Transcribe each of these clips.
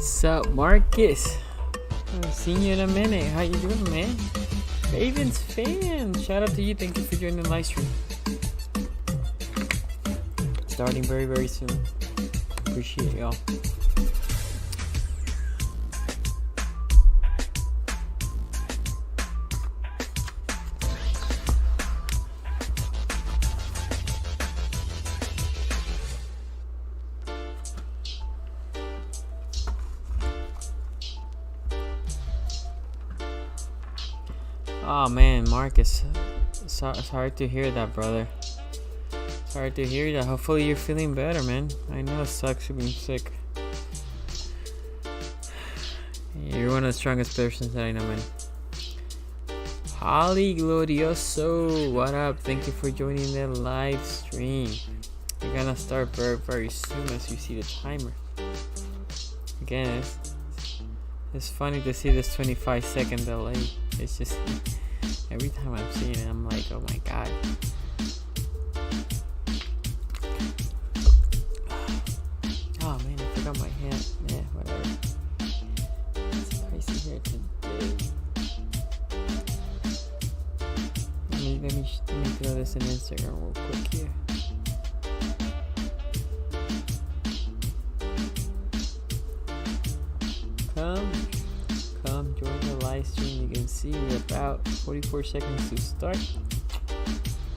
Sup, Marcus? I've seen you in a minute. How you doing, man? Ravens fan. Shout out to you. Thank you for joining the live stream. Starting very, very soon. Appreciate y'all. Oh man, Marcus, sorry to hear that, brother. Sorry to hear that. Hopefully you're feeling better, man. I know it sucks being sick. You're one of the strongest persons that I know, man. Holly Glorioso, what up? Thank you for joining the live stream. We're gonna start very, very soon as you see the timer. Again, it's funny to see this 25-second delay. It's just every time I'm seeing it, I'm like, oh my god. Oh man, I forgot my hat. Yeah, whatever. It's pricey here today. Let me throw this in Instagram real quick here. Come join the live stream. You can see we're about 44 seconds to start.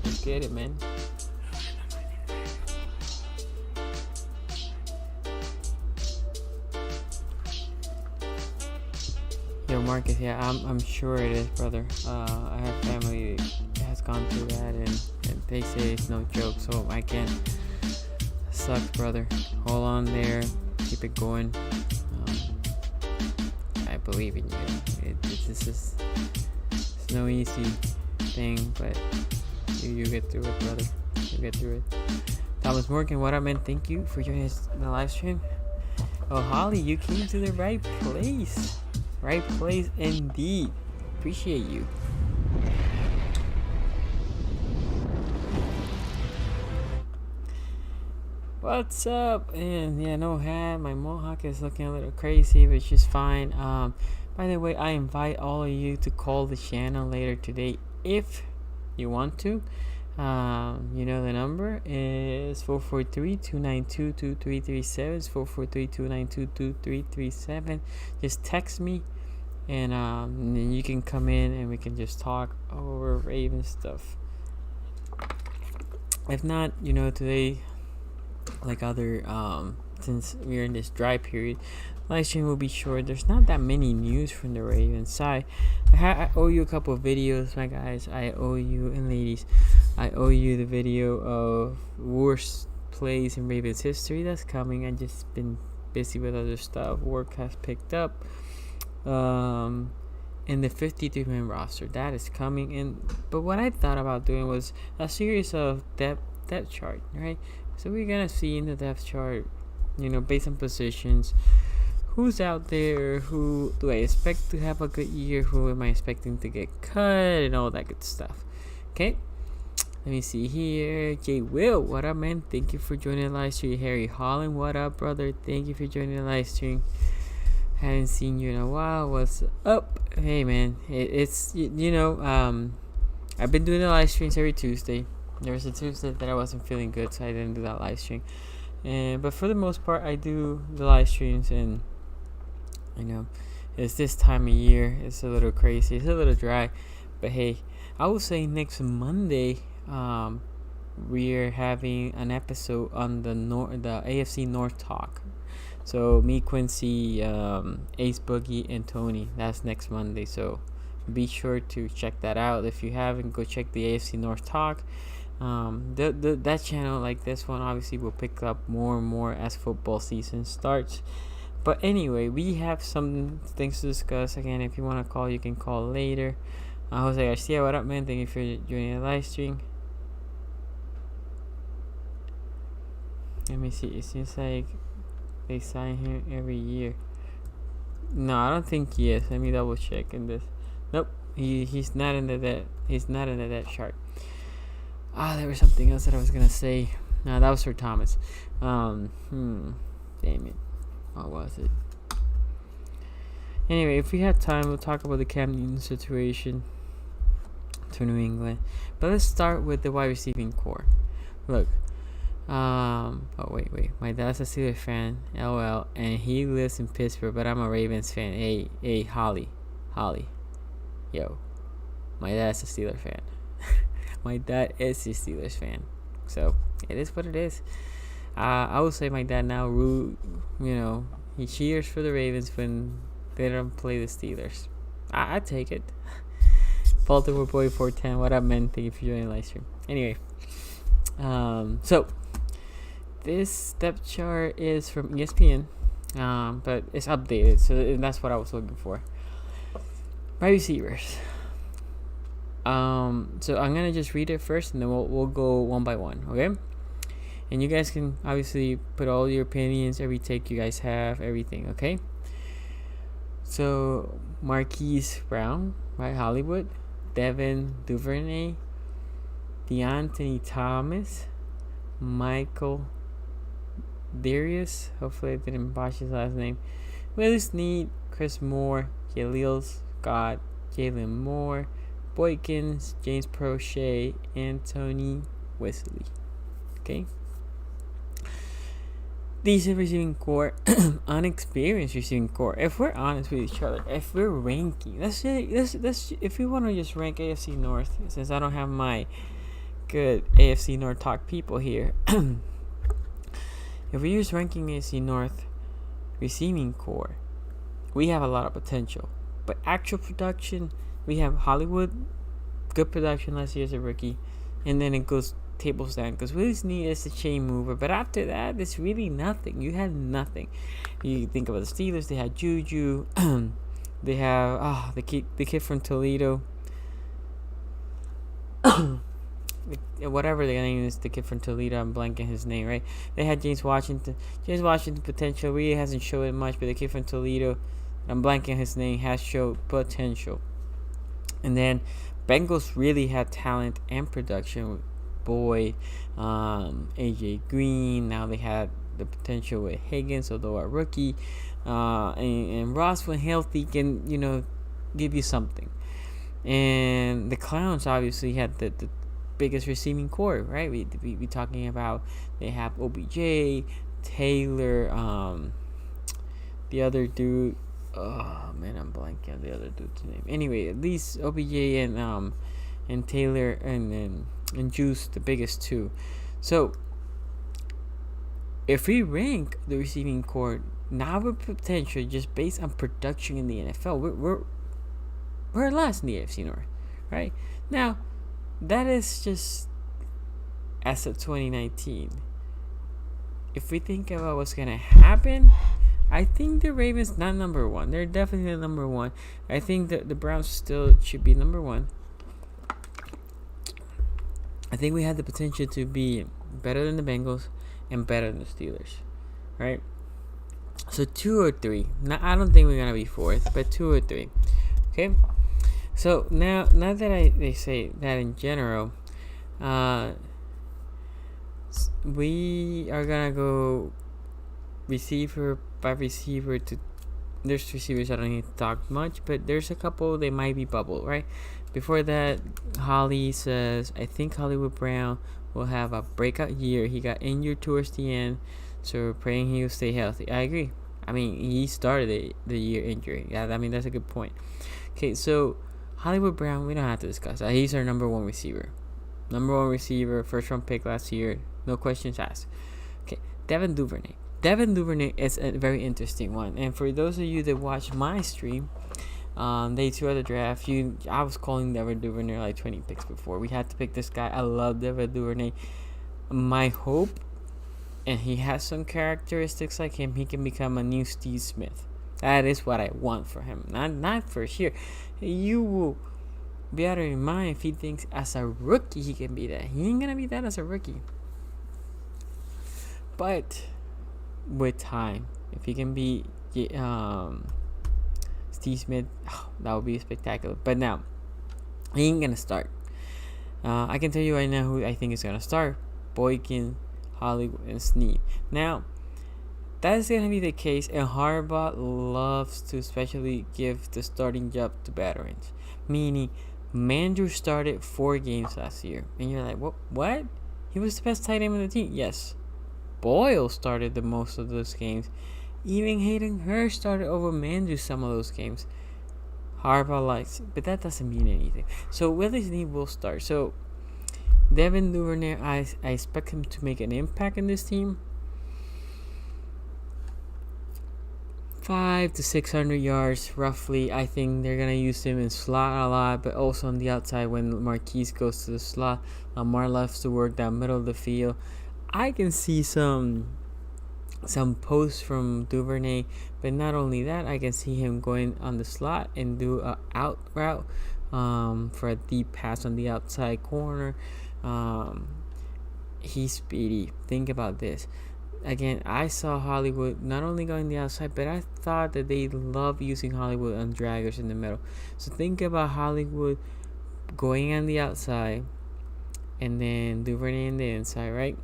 Let's get it, man. Yo, Marcus, yeah, I'm sure it is, brother. I have family that has gone through that, and they say it's no joke, so I can't. Sucks, brother. Hold on there. Keep it going. I believe in you. It's no easy thing, but you get through it, brother. You get through it. Thomas Morgan, what up, man? Thank you for joining us in the live stream. Oh, Holly, you came to the right place. Right place indeed. Appreciate you. What's up? And yeah, no hat. My mohawk is looking a little crazy, but it's just fine. By the way, I invite all of you to call the channel later today if you want to. You know the number is 443-292-2337. 443-292-2337. Just text me, and then you can come in and we can just talk over Raven stuff. If not, you know, today, like other since we're in this dry period, live stream will be short. There's not that many news from the Ravens side. I owe you a couple of videos, my guys. I owe you, and ladies, I owe you the video of worst plays in Ravens history. That's coming. I just been busy with other stuff. Work has picked up. In the 53-man roster, that is coming in. But what I thought about doing was a series of depth chart, right? So we're gonna see in the depth chart, you know, based on positions, who's out there, who do I expect to have a good year, who am I expecting to get cut, and all that good stuff. Okay, let me see here. Jay Will, what up, man? Thank you for joining the live stream. Harry Holland, what up, brother? Thank you for joining the live stream. Haven't seen you in a while. What's up? Hey, man, it's you know, I've been doing the live streams every Tuesday. There was a Tuesday that I wasn't feeling good, so I didn't do that live stream. But for the most part, I do the live streams, and I know it's this time of year. It's a little crazy. It's a little dry, but hey, I will say next Monday, we're having an episode on the AFC North talk. So me, Quincy, Ace Boogie, and Tony. That's next Monday. So be sure to check that out. If you haven't, go check the AFC North talk. That channel, like this one, obviously will pick up more and more as football season starts. But anyway, we have some things to discuss. Again, if you want to call, you can call later. Jose Garcia, what up, man? Thank you for joining the live stream. Let me see. It seems like they sign him every year. No, I don't think he is. Let me double check in this. Nope, he's not in the he's not in the depth chart. There was something else that I was gonna say. No, that was for Thomas. Damn it. What was it? Anyway, if we have time, we'll talk about the Cam Newton situation to New England. But let's start with the wide receiving core. Look, oh wait, my dad's a Steelers fan, LOL, and he lives in Pittsburgh, but I'm a Ravens fan. Hey, Holly, yo, my dad's a Steelers fan. My dad is a Steelers fan, so it is what it is. I would say my dad now, he cheers for the Ravens when they don't play the Steelers. I take it. Baltimore Boy 410, what up, man? Thank you for joining the live stream. Anyway, so this depth chart is from ESPN, but it's updated, so that's what I was looking for. My receivers. So I'm gonna just read it first, and then we'll go one by one, okay? And you guys can obviously put all your opinions, every take you guys have, everything, okay? So Marquise Brown, right? Hollywood. Devin Duvernay, DeAnthony Thomas, Michael Darius, hopefully I didn't botch his last name, Willie Snead, Chris Moore, Jaleel Scott, Jalen Moore, Boykins, James Prochet, Anthony Wesley. Okay. Decent receiving core, unexperienced receiving core. If we're honest with each other, if we're ranking, let's if we want to just rank AFC North, since I don't have my good AFC North talk people here, if we're just ranking AFC North receiving core, we have a lot of potential. But actual production, we have Hollywood, good production last year as a rookie, and then it goes tables down because Willie Snead is the chain mover, but after that it's really nothing. You had nothing. You think about the Steelers, they had Juju. They have the kid from Toledo. Whatever the name is, the kid from Toledo, I'm blanking his name, right? They had James Washington potential really hasn't shown it much, but the kid from Toledo, I'm blanking his name, has showed potential. And then Bengals really had talent and production. Boyd, AJ Green. Now they had the potential with Higgins, although a rookie, and Ross, when healthy, can give you something. And the Clowns obviously had the biggest receiving core, right? We talking about, they have OBJ, Taylor, the other dude. Oh man, I'm blanking on the other dude's name. Anyway, at least OBJ and Taylor and Juice, the biggest two. So if we rank the receiving core now with potential just based on production in the NFL, we're last in the AFC North, right? Now that is just as of 2019. If we think about what's gonna happen, I think the Ravens not number one. They're definitely number one. I think that the Browns still should be number one. I think we had the potential to be better than the Bengals and better than the Steelers, right? So 2 or 3. Now, I don't think we're gonna be fourth, but 2 or 3. Okay. So now that they say that in general, we are gonna go receiver by receiver. There's receivers I don't need to talk much, but there's a couple they might be bubble, right? Before that, Holly says, I think Hollywood Brown will have a breakout year. He got injured towards the end, so we're praying he will stay healthy. I agree. I mean, he started the year injury. Yeah, I mean, that's a good point. Okay, so Hollywood Brown, we don't have to discuss that. He's our number one receiver. First round pick last year. No questions asked. Okay, Devin Duvernay. Devin Duvernay is a very interesting one. And for those of you that watch my stream, day 2 of the draft, I was calling Devin Duvernay like 20 picks before. We had to pick this guy. I love Devin Duvernay. My hope, and he has some characteristics like him, he can become a new Steve Smith. That is what I want for him. Not for sure. You will be out of your mind if he thinks as a rookie he can be that. He ain't gonna be that as a rookie. But with time, if he can be Steve Smith, that would be spectacular. But now, he ain't gonna start. I can tell you right now who I think is gonna start: Boykin, Hollywood, and Snead. Now, That's gonna be the case, and Harbaugh loves to especially give the starting job to veterans. Meaning, Mandrew started 4 games last year, and you're like, What? He was the best tight end on the team. Yes, Boyle started the most of those games. Even Hayden Hurst started over Mandrew some of those games. Harbaugh likes it, but that doesn't mean anything. So Willie Snead will start. So Devin Duvernay, I expect him to make an impact in this team. 500 to 600 yards roughly. I think they're gonna use him in slot a lot, but also on the outside when Marquise goes to the slot. Lamar loves to work down middle of the field. I can see some posts from Duvernay, but not only that, I can see him going on the slot and do a out route for a deep pass on the outside corner. He's speedy. Think about this. Again, I saw Hollywood not only going the outside, but I thought that they love using Hollywood on draggers in the middle. So think about Hollywood going on the outside and then Duvernay on the inside, right?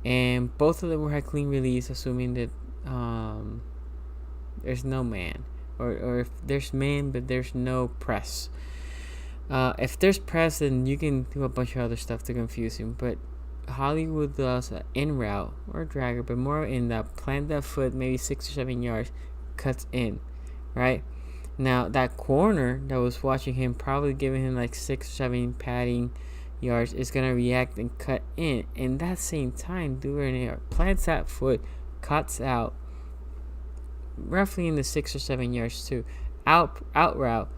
And both of them had clean release, assuming that there's no man. Or if there's man, but there's no press. If there's press, then you can do a bunch of other stuff to confuse him. But Hollywood does an in route or dragger, but more in the plant that foot, maybe 6 or 7 yards, cuts in, right? Now that corner that was watching him, probably giving him like 6 or 7 padding yards, is gonna react and cut in. And that same time, Duvernay plants that foot, cuts out, roughly in the 6 or 7 yards too. Out route,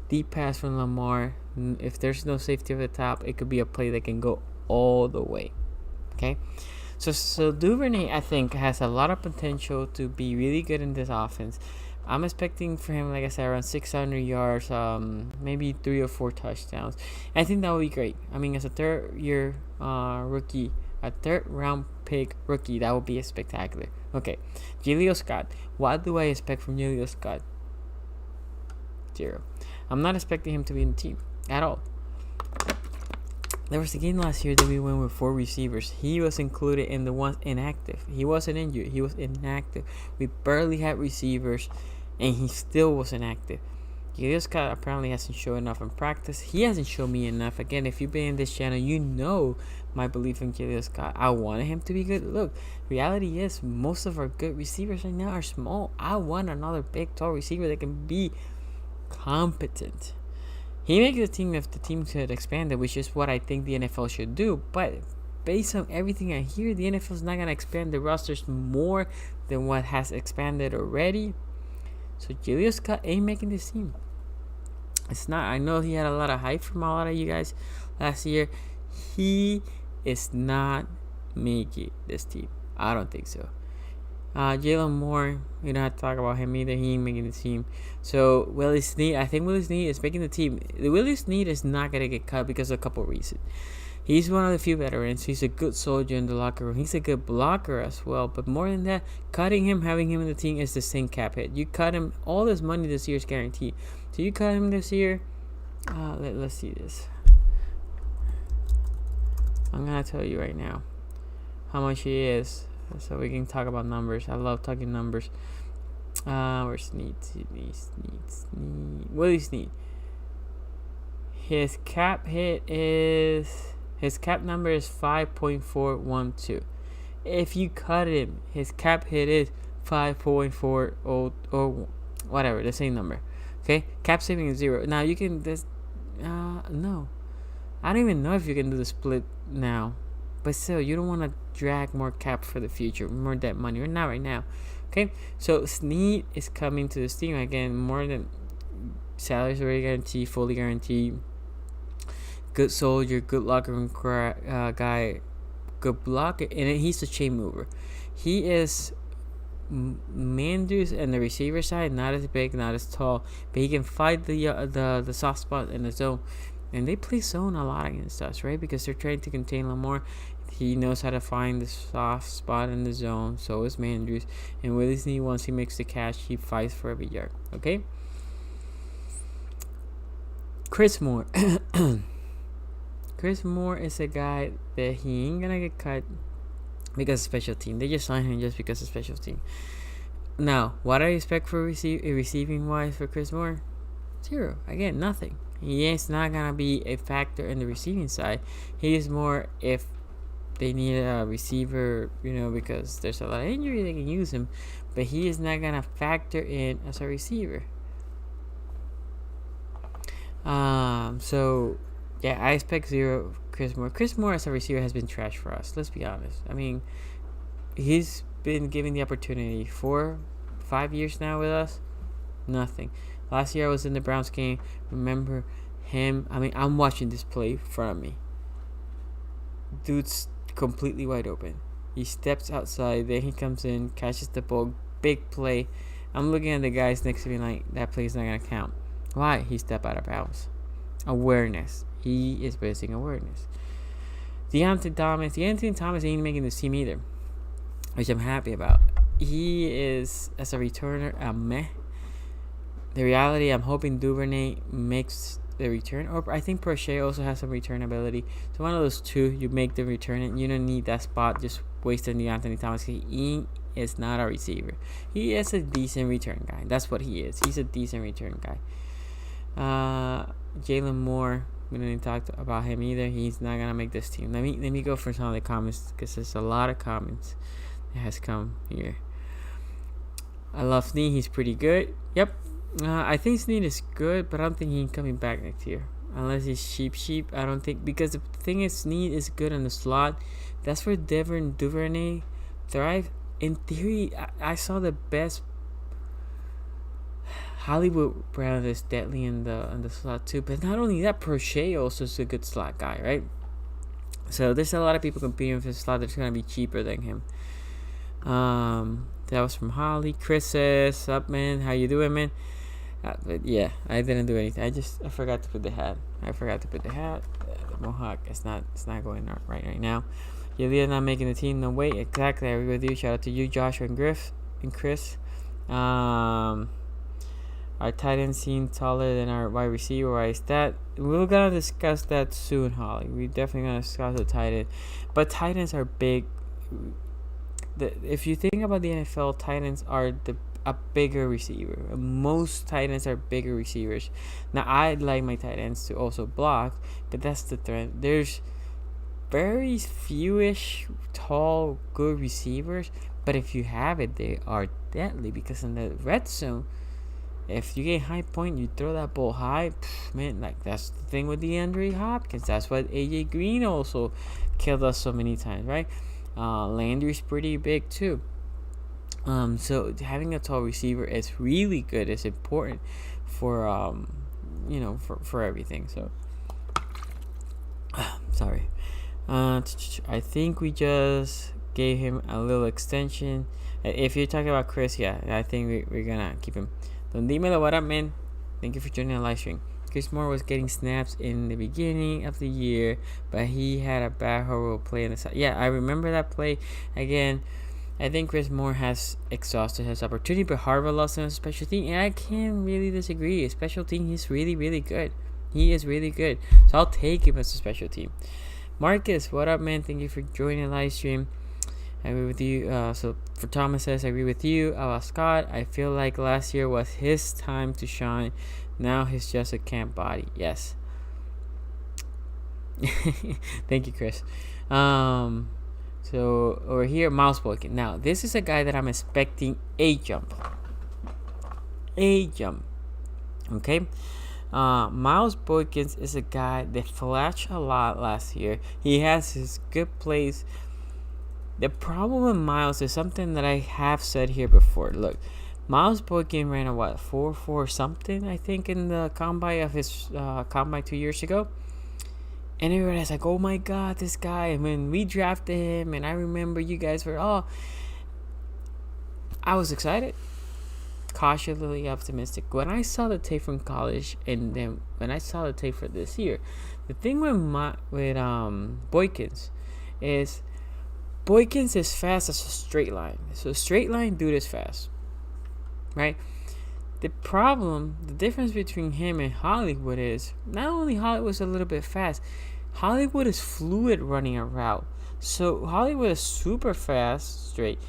deep pass from Lamar. If there's no safety at the top, it could be a play that can go all the way. Okay, so Duvernay, I think, has a lot of potential to be really good in this offense. I'm expecting for him, like I said, around 600 yards, maybe 3 or 4 touchdowns. I think that would be great. I mean, as a third-year rookie, a third-round pick rookie, that would be spectacular. Okay, Jaleel Scott. What do I expect from Jaleel Scott? 0. I'm not expecting him to be in the team at all. There was a game last year that we went with 4 receivers. He was included in the ones inactive. He wasn't injured. He was inactive. We barely had receivers, and he still was inactive. Jaleel Scott apparently hasn't shown enough in practice. He hasn't shown me enough. Again, if you've been in this channel, you know my belief in Jaleel Scott. I wanted him to be good. Look, reality is most of our good receivers right now are small. I want another big, tall receiver that can be competent. He makes the team if the team could expand it, which is what I think the NFL should do. But based on everything I hear, the NFL is not going to expand the rosters more than what has expanded already. So Jaleel Scott ain't making this team. It's not. I know he had a lot of hype from a lot of you guys last year. He is not making this team. I don't think so. Jalen Moore, we don't have to talk about him either. He ain't making the team. So Willie Snead, I think Willie Snead is making the team. Willie Snead is not gonna get cut because of a couple of reasons. He's one of the few veterans. He's a good soldier in the locker room. He's a good blocker as well. But more than that, cutting him, having him in the team is the same cap hit. You cut him, all this money this year is guaranteed. So you cut him this year. Let's see this. I'm gonna tell you right now how much he is, so we can talk about numbers. I love talking numbers. Where's Snead? Willie Snead. His cap number is 5.412. If you cut him, his cap hit is 5.40 or whatever, the same number. Okay, cap saving is 0. Now you can no, I don't even know if you can do the split now. But still, you don't want to drag more cap for the future, more debt money, or not right now. Okay, so Snead is coming to this team again. More than salaries already guaranteed, fully guaranteed. Good soldier, good locker room guy, good blocker, and he's a chain mover. He is Mandrews and the receiver side, not as big, not as tall, but he can fight the soft spot in the zone. And they play zone a lot against us, right? Because they're trying to contain Lamar. He knows how to find the soft spot in the zone. So is Mandrews. And Willie Snead, once he makes the catch, he fights for every yard. Okay? Chris Moore. Chris Moore is a guy that he ain't going to get cut. because of special team. They just signed him just because of special team. Now, what I expect for receiving wise for Chris Moore? 0. Again, nothing. He is not gonna be a factor in the receiving side. He is more if they need a receiver, because there's a lot of injury, they can use him, but he is not gonna factor in as a receiver. So yeah, I expect 0 Chris Moore. Chris Moore as a receiver has been trash for us. Let's be honest. I mean, he's been given the opportunity 4-5 years now with us. Nothing. Last year I was in the Browns game. Remember him? I mean, I'm watching this play in front of me. Dude's completely wide open. He steps outside, then he comes in, catches the ball, big play. I'm looking at the guys next to me like, that play is not going to count. Why? He stepped out of bounds. Awareness. He is missing awareness. Deontay Thomas ain't making the team either, which I'm happy about. He is, as a returner, a meh. The reality, I'm hoping Duvernay makes the return, or I think Prochet also has some return ability. So one of those two, you make the return, and you don't need that spot just wasting Deontay Thomas. He is not a receiver. He is a decent return guy. That's what he is. He's a decent return guy. Jalen Moore, we didn't talk about him either. He's not gonna make this team. Let me go for some of the comments, because there's a lot of comments that has come here. I love Snead. He's pretty good. Yep. I think Snead is good, but I don't think he's coming back next year. Unless he's cheap. I don't think, because the thing is, Snead is good in the slot. That's where Duvernay thrive. In theory, I saw the best Hollywood Brown is deadly in the slot too. But not only that, Prochet also is a good slot guy, right? So there's a lot of people competing for the slot that's gonna be cheaper than him. That was from Holly. Chris says, "Up, man? How you doing, man?" But yeah, I didn't do anything. I forgot to put the hat. The mohawk. It's not going right now. Yulia not making the team. No way. Exactly. I agree with you. Shout out to you, Joshua and Chris. Our tight end seems taller than our wide receiver. Why is that? We're gonna discuss that soon, Holly. We're definitely gonna discuss the tight end. But tight ends are big. If you think about the NFL, tight ends are a bigger receiver. Most tight ends are bigger receivers. Now, I'd like my tight ends to also block, but that's the trend. There's very fewish tall, good receivers, but if you have it, they are deadly, because in the red zone, if you get high point, you throw that ball high, man, like that's the thing with DeAndre Hopkins. That's what AJ Green also killed us so many times, right? Landry's pretty big too. So having a tall receiver is really good. It's important for for everything. So sorry. I think we just gave him a little extension. If you're talking about Chris, yeah, I think we're gonna keep him. Don Dímelo, what up, man? Thank you for joining the live stream. Chris Moore was getting snaps in the beginning of the year, but he had a bad horrible play in the side. Yeah, I remember that play. Again, I think Chris Moore has exhausted his opportunity, but Harvard lost him as a special team, and I can't really disagree. A special team, he's really, really good. He is really good. So I'll take him as a special team. Marcus, what up, man? Thank you for joining the live stream. I agree with you. So for Thomas says, I agree with you. Scott, I feel like last year was his time to shine. Now he's just a camp body. Yes. Thank you, Chris. So over here, Miles Boykin. Now this is a guy that I'm expecting a jump. Okay. Miles Boykins is a guy that flashed a lot last year. He has his good plays. The problem with Miles is something that I have said here before. Look, Miles Boykin ran a 4.4 something, I think, in the combine of his combine 2 years ago. And everybody's like, oh my God, this guy. And when we drafted him, and I remember you guys were I was excited, cautiously optimistic. When I saw the tape from college, and then when I saw the tape for this year, the thing with Boykins is Boykins is fast as a straight line. So a straight line dude is fast, right? The difference between him and Hollywood is not only Hollywood's a little bit fast, Hollywood is fluid running a route. So Hollywood is super fast straight,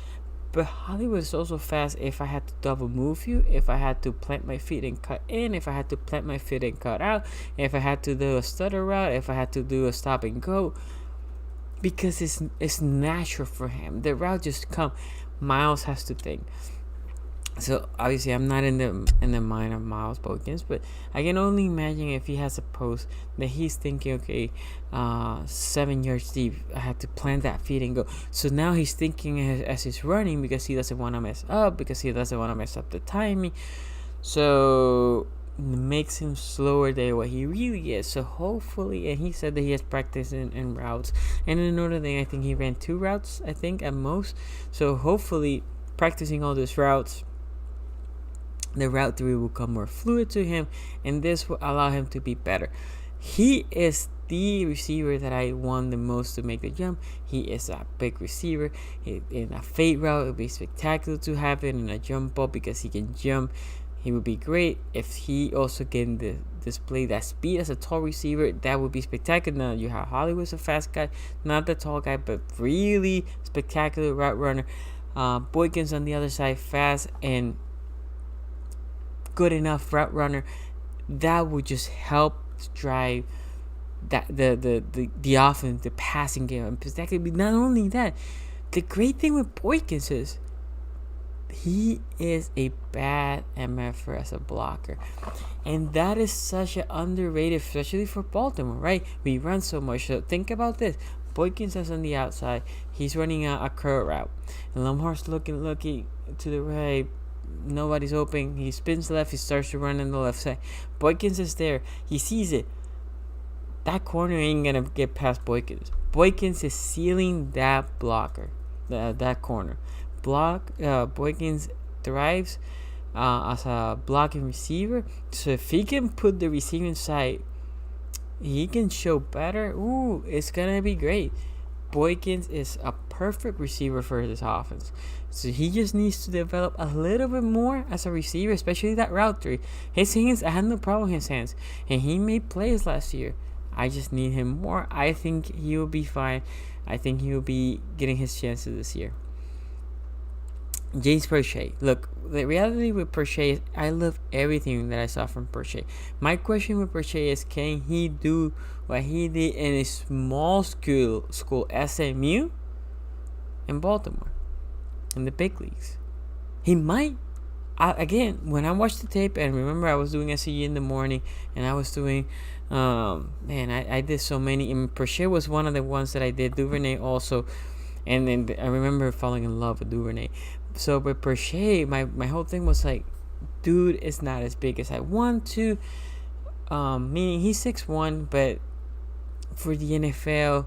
but Hollywood is also fast if I had to double move you, if I had to plant my feet and cut in, if I had to plant my feet and cut out, if I had to do a stutter route, if I had to do a stop and go, because it's natural for him. The route just come. Miles has to think. So obviously I'm not in the mind of Miles Boykins, but I can only imagine if he has a post that he's thinking, okay, 7 yards deep, I have to plant that feet and go. So now he's thinking as he's running, because he doesn't want to mess up, because he doesn't want to mess up the timing. So it makes him slower than what he really is. So hopefully, and he said that he has practice in routes. And in another thing, I think he ran 2 routes, I think, at most. So hopefully, practicing all those routes, the route 3 will come more fluid to him, and this will allow him to be better. He is the receiver that I want the most to make the jump. He is a big receiver. In a fade route, it would be spectacular to have it in a jump ball, because he can jump. He would be great if he also can display that speed as a tall receiver. That would be spectacular. Now you have Hollywood's a fast guy, not the tall guy, but really spectacular route runner. Boykins on the other side, fast and good enough route runner. That would just help drive that the offense, the passing game, and spectacular. Not only that, the great thing with Boykins is he is a bad MFer as a blocker, and that is such an underrated, especially for Baltimore, right? We run so much. So think about this: Boykins is on the outside. He's running a curl route, and Lamar's looking to the right. Nobody's open. He spins left. He starts to run in the left side. Boykins is there. He sees it. That corner ain't gonna get past Boykins. Boykins is sealing that blocker, that corner. Boykins thrives as a blocking receiver. So if he can put the receiving side, he can show better. Ooh, it's gonna be great. Boykins is a perfect receiver for this offense. So he just needs to develop a little bit more as a receiver, especially that route 3. His hands, I had no problem with his hands, and he made plays last year. I just need him more. I think he will be fine. I think he will be getting his chances this year. James Proche. Look, the reality with Proche is I love everything that I saw from Proche. My question with Proche is, can he do what he did in a small school SMU in Baltimore, in the big leagues? He might. Again, when I watched the tape, and remember I was doing SCG in the morning, and I was doing, I did so many. And Proche was one of the ones that I did. Duvernay also. And then I remember falling in love with Duvernay. So with Proche, my whole thing was like, dude is not as big as I want to. Meaning he's 6'1", but for the NFL,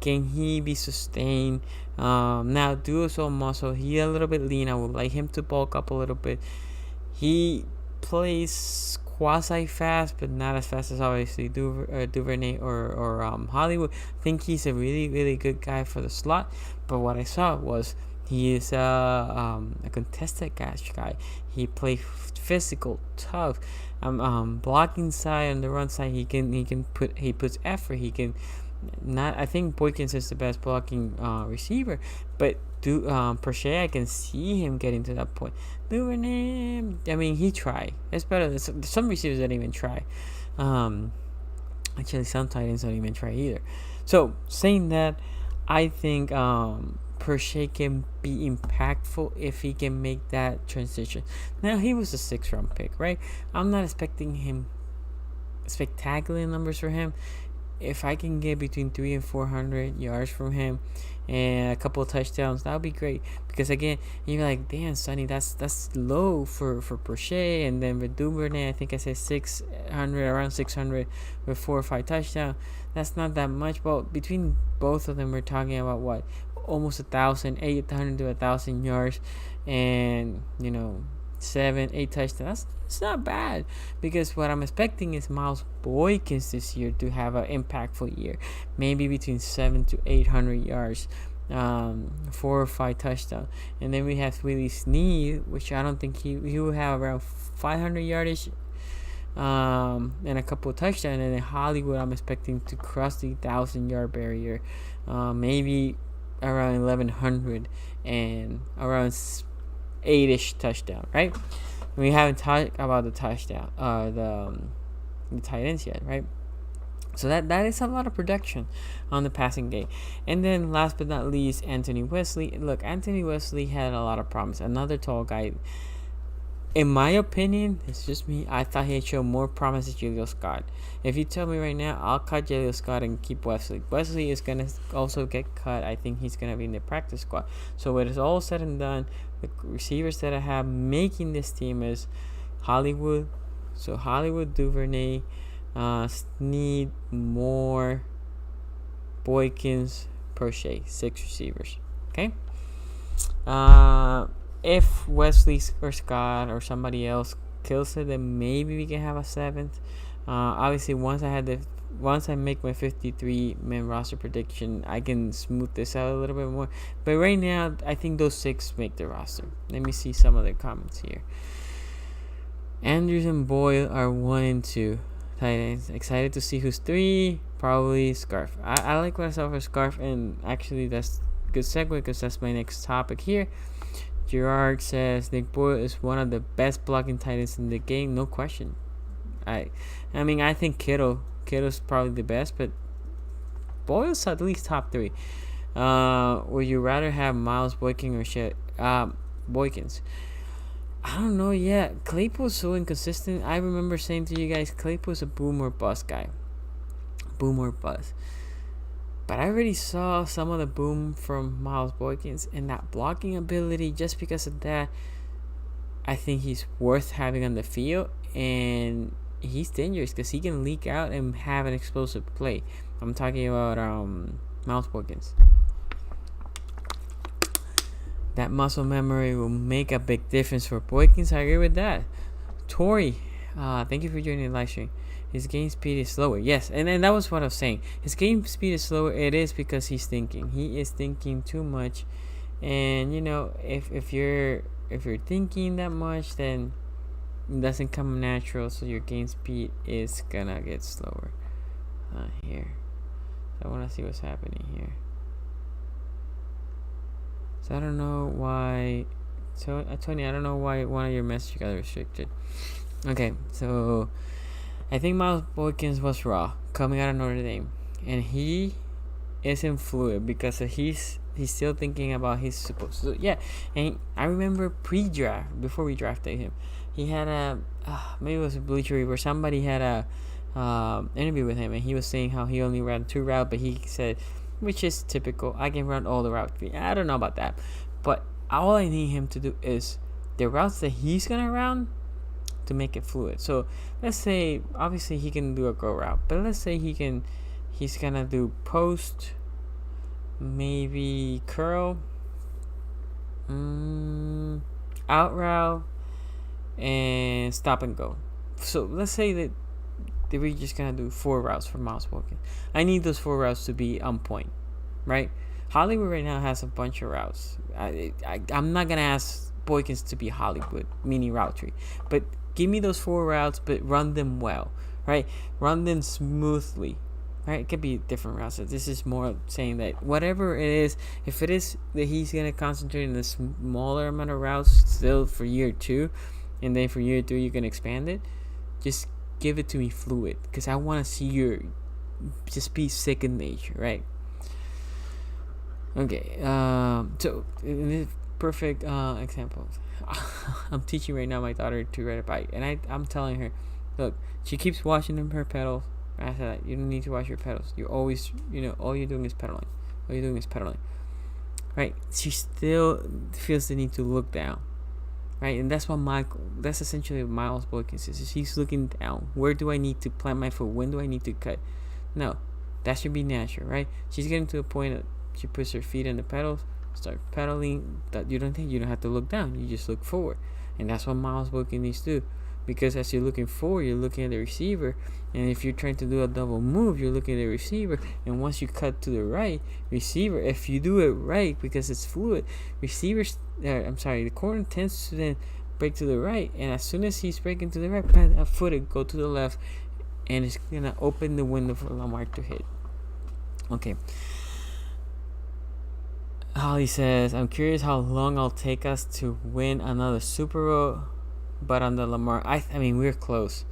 can he be sustained? Now, Duo's all muscle. He's a little bit lean. I would like him to bulk up a little bit. He plays quasi-fast, but not as fast as obviously Duvernay or Hollywood. I think he's a really, really good guy for the slot. But what I saw was he is a contested catch guy. He plays physical, tough. Blocking side and the run side, he puts effort. He can not. I think Boykins is the best blocking receiver, but Proche, I can see him getting to that point. Duvernay, I mean, he tried. It's better than some receivers don't even try. Actually, some tight ends don't even try either. So saying that, I think Proche can be impactful if he can make that transition. Now, he was a 6th round pick, right? I'm not expecting him spectacular numbers for him. If I can get between 300 and 400 yards from him and a couple of touchdowns, that would be great. Because again, you're like, damn, Sonny, that's low for Proche. And then with Duvernay, I think I said 600, around 600 with 4 or 5 touchdowns. That's not that much. But between both of them, we're talking about what? Almost 800 to 1,000 yards, and 7-8 touchdowns. It's not bad, because what I'm expecting is Miles Boykins this year to have an impactful year, maybe between 700 to 800 yards, 4 or 5 touchdowns, and then we have Willie Snead, which I don't think he will have around 500 yardage. and a couple of touchdowns. And then Hollywood, I'm expecting to cross the 1,000-yard barrier, maybe around 1,100 and around 8-ish touchdown, right? We haven't talked about the touchdown, the tight ends yet, right? So that is a lot of production on the passing game. And then last but not least, Anthony Wesley. Look, Anthony Wesley had a lot of promise. Another tall guy. In my opinion, it's just me, I thought he'd show more promise than Jaleel Scott. If you tell me right now, I'll cut Jaleel Scott and keep Wesley. Wesley is going to also get cut. I think he's going to be in the practice squad. So when it's all said and done, the receivers that I have making this team is Hollywood. So Hollywood, Duvernay, Snead, Moore, Boykins, Prochet. 6 receivers. Okay? If Wesley or Scott or somebody else kills it, then maybe we can have a 7th. Obviously, once I make my 53-man roster prediction, I can smooth this out a little bit more. But right now, I think those 6 make the roster. Let me see some of the comments here. Andrews and Boyle are 1 and 2 tight ends. Excited to see who's 3. Probably Scarf. I like what I saw for Scarf, and actually that's a good segue because that's my next topic here. Gerard says Nick Boyle is one of the best blocking tight ends in the game, no question. I mean, I think Kittle's probably the best, but Boyle's at least top 3. Would you rather have Miles Boykins or Boykins? I don't know yet. Claypool's so inconsistent. I remember saying to you guys, Claypool's a boom or bust guy. Boom or bust. But I already saw some of the boom from Miles Boykins, and that blocking ability, just because of that, I think he's worth having on the field, and he's dangerous because he can leak out and have an explosive play. I'm talking about Miles Boykins. That muscle memory will make a big difference for Boykins. I agree with that. Tori, thank you for joining the live stream. His game speed is slower. Yes, and that was what I was saying. His game speed is slower. It is because he's thinking. He is thinking too much, and you know, if you're thinking that much, then it doesn't come natural. So your game speed is gonna get slower. Here, so I want to see what's happening here. So I don't know why. So Tony, I don't know why one of your messages got restricted. Okay, so I think Miles Boykins was raw coming out of Notre Dame, and he isn't fluid because he's still thinking about his supposed to. Yeah, and I remember pre-draft, before we drafted him, he had a maybe it was a Bleacher where somebody had a interview with him, and he was saying how he only ran 2 routes, but he said, which is typical, I can run all the routes. I don't know about that, but all I need him to do is the routes that he's gonna run to make it fluid. So let's say obviously he can do a go route, but let's say he's gonna do post, maybe curl, out route, and stop and go. So let's say that we're just gonna do 4 routes for Miles Boykins. I need those 4 routes to be on point, right? Hollywood right now has a bunch of routes. I'm not gonna ask Boykins to be Hollywood, meaning route tree, but give me those 4 routes, but run them well, right? Run them smoothly, right? It could be different routes. So this is more saying that whatever it is, if it is that he's going to concentrate in a smaller amount of routes still for year 2, and then for year 3 you can expand it, just give it to me fluid, because I want to see your just be second nature, right? Okay, so in this perfect example, I'm teaching right now my daughter to ride a bike, and I'm telling her, look, she keeps washing her pedals. I said, you don't need to wash your pedals. You always, all you're doing is pedaling. Right? She still feels the need to look down, right? And that's essentially what Miles Boykins is. She's looking down. Where do I need to plant my foot? When do I need to cut? No, that should be natural, right? She's getting to a point that she puts her feet on the pedals, start pedaling. That you don't have to look down. You just look forward, and that's what Miles Boykins needs to do. Because as you're looking forward, you're looking at the receiver, and if you're trying to do a double move, you're looking at the receiver. And once you cut to the right, receiver, if you do it right, because it's fluid, the corner tends to then break to the right, and as soon as he's breaking to the right, a foot go to the left, and it's gonna open the window for Lamar to hit. Okay. Holly says, I'm curious how long it'll take us to win another Super Bowl, but on the Lamar, I mean, we're close.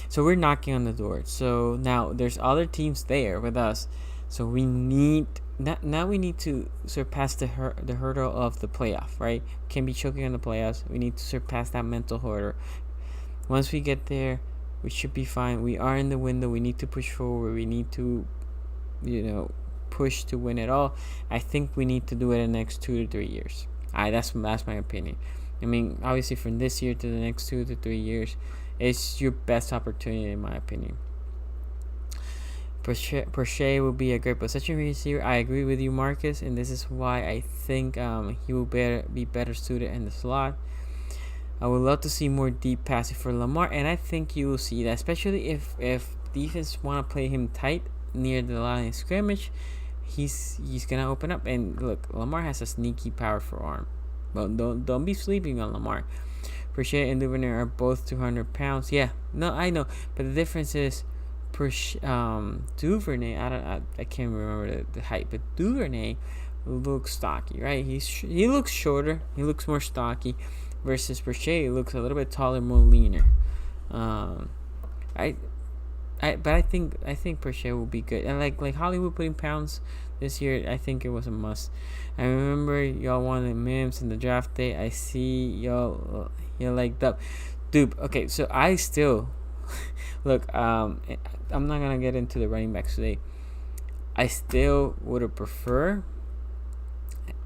So we're knocking on the door. So now there's other teams there with us. So we need now we need to surpass the hurdle of the playoff, right? Can't be choking on the playoffs. We need to surpass that mental hurdle. Once we get there, we should be fine. We are in the window. We need to push forward. We need to, push to win it all. I think we need to do it in the next 2 to 3 years. That's my opinion. I mean, obviously from this year to the next 2 to 3 years, it's your best opportunity in my opinion. Prochet will be a great possession receiver. I agree with you, Marcus, and this is why I think he will be better suited in the slot. I would love to see more deep passing for Lamar, and I think you will see that, especially if defense want to play him tight near the line of scrimmage. He's gonna open up, and look, Lamar has a sneaky powerful arm. Well, don't be sleeping on Lamar. Prochet and Duvernay are both 200 pounds. Yeah, no, I know, but the difference is, Duvernay. I can't remember the height, but Duvernay looks stocky, right? He looks shorter. He looks more stocky, versus Prochet looks a little bit taller, more leaner. But I think Prochet will be good, and like Hollywood putting pounds this year, I think it was a must. I remember y'all wanted Mims in the draft day. I see y'all liked up, dude. Okay, so I still look. I'm not gonna get into the running backs today. I still would have preferred,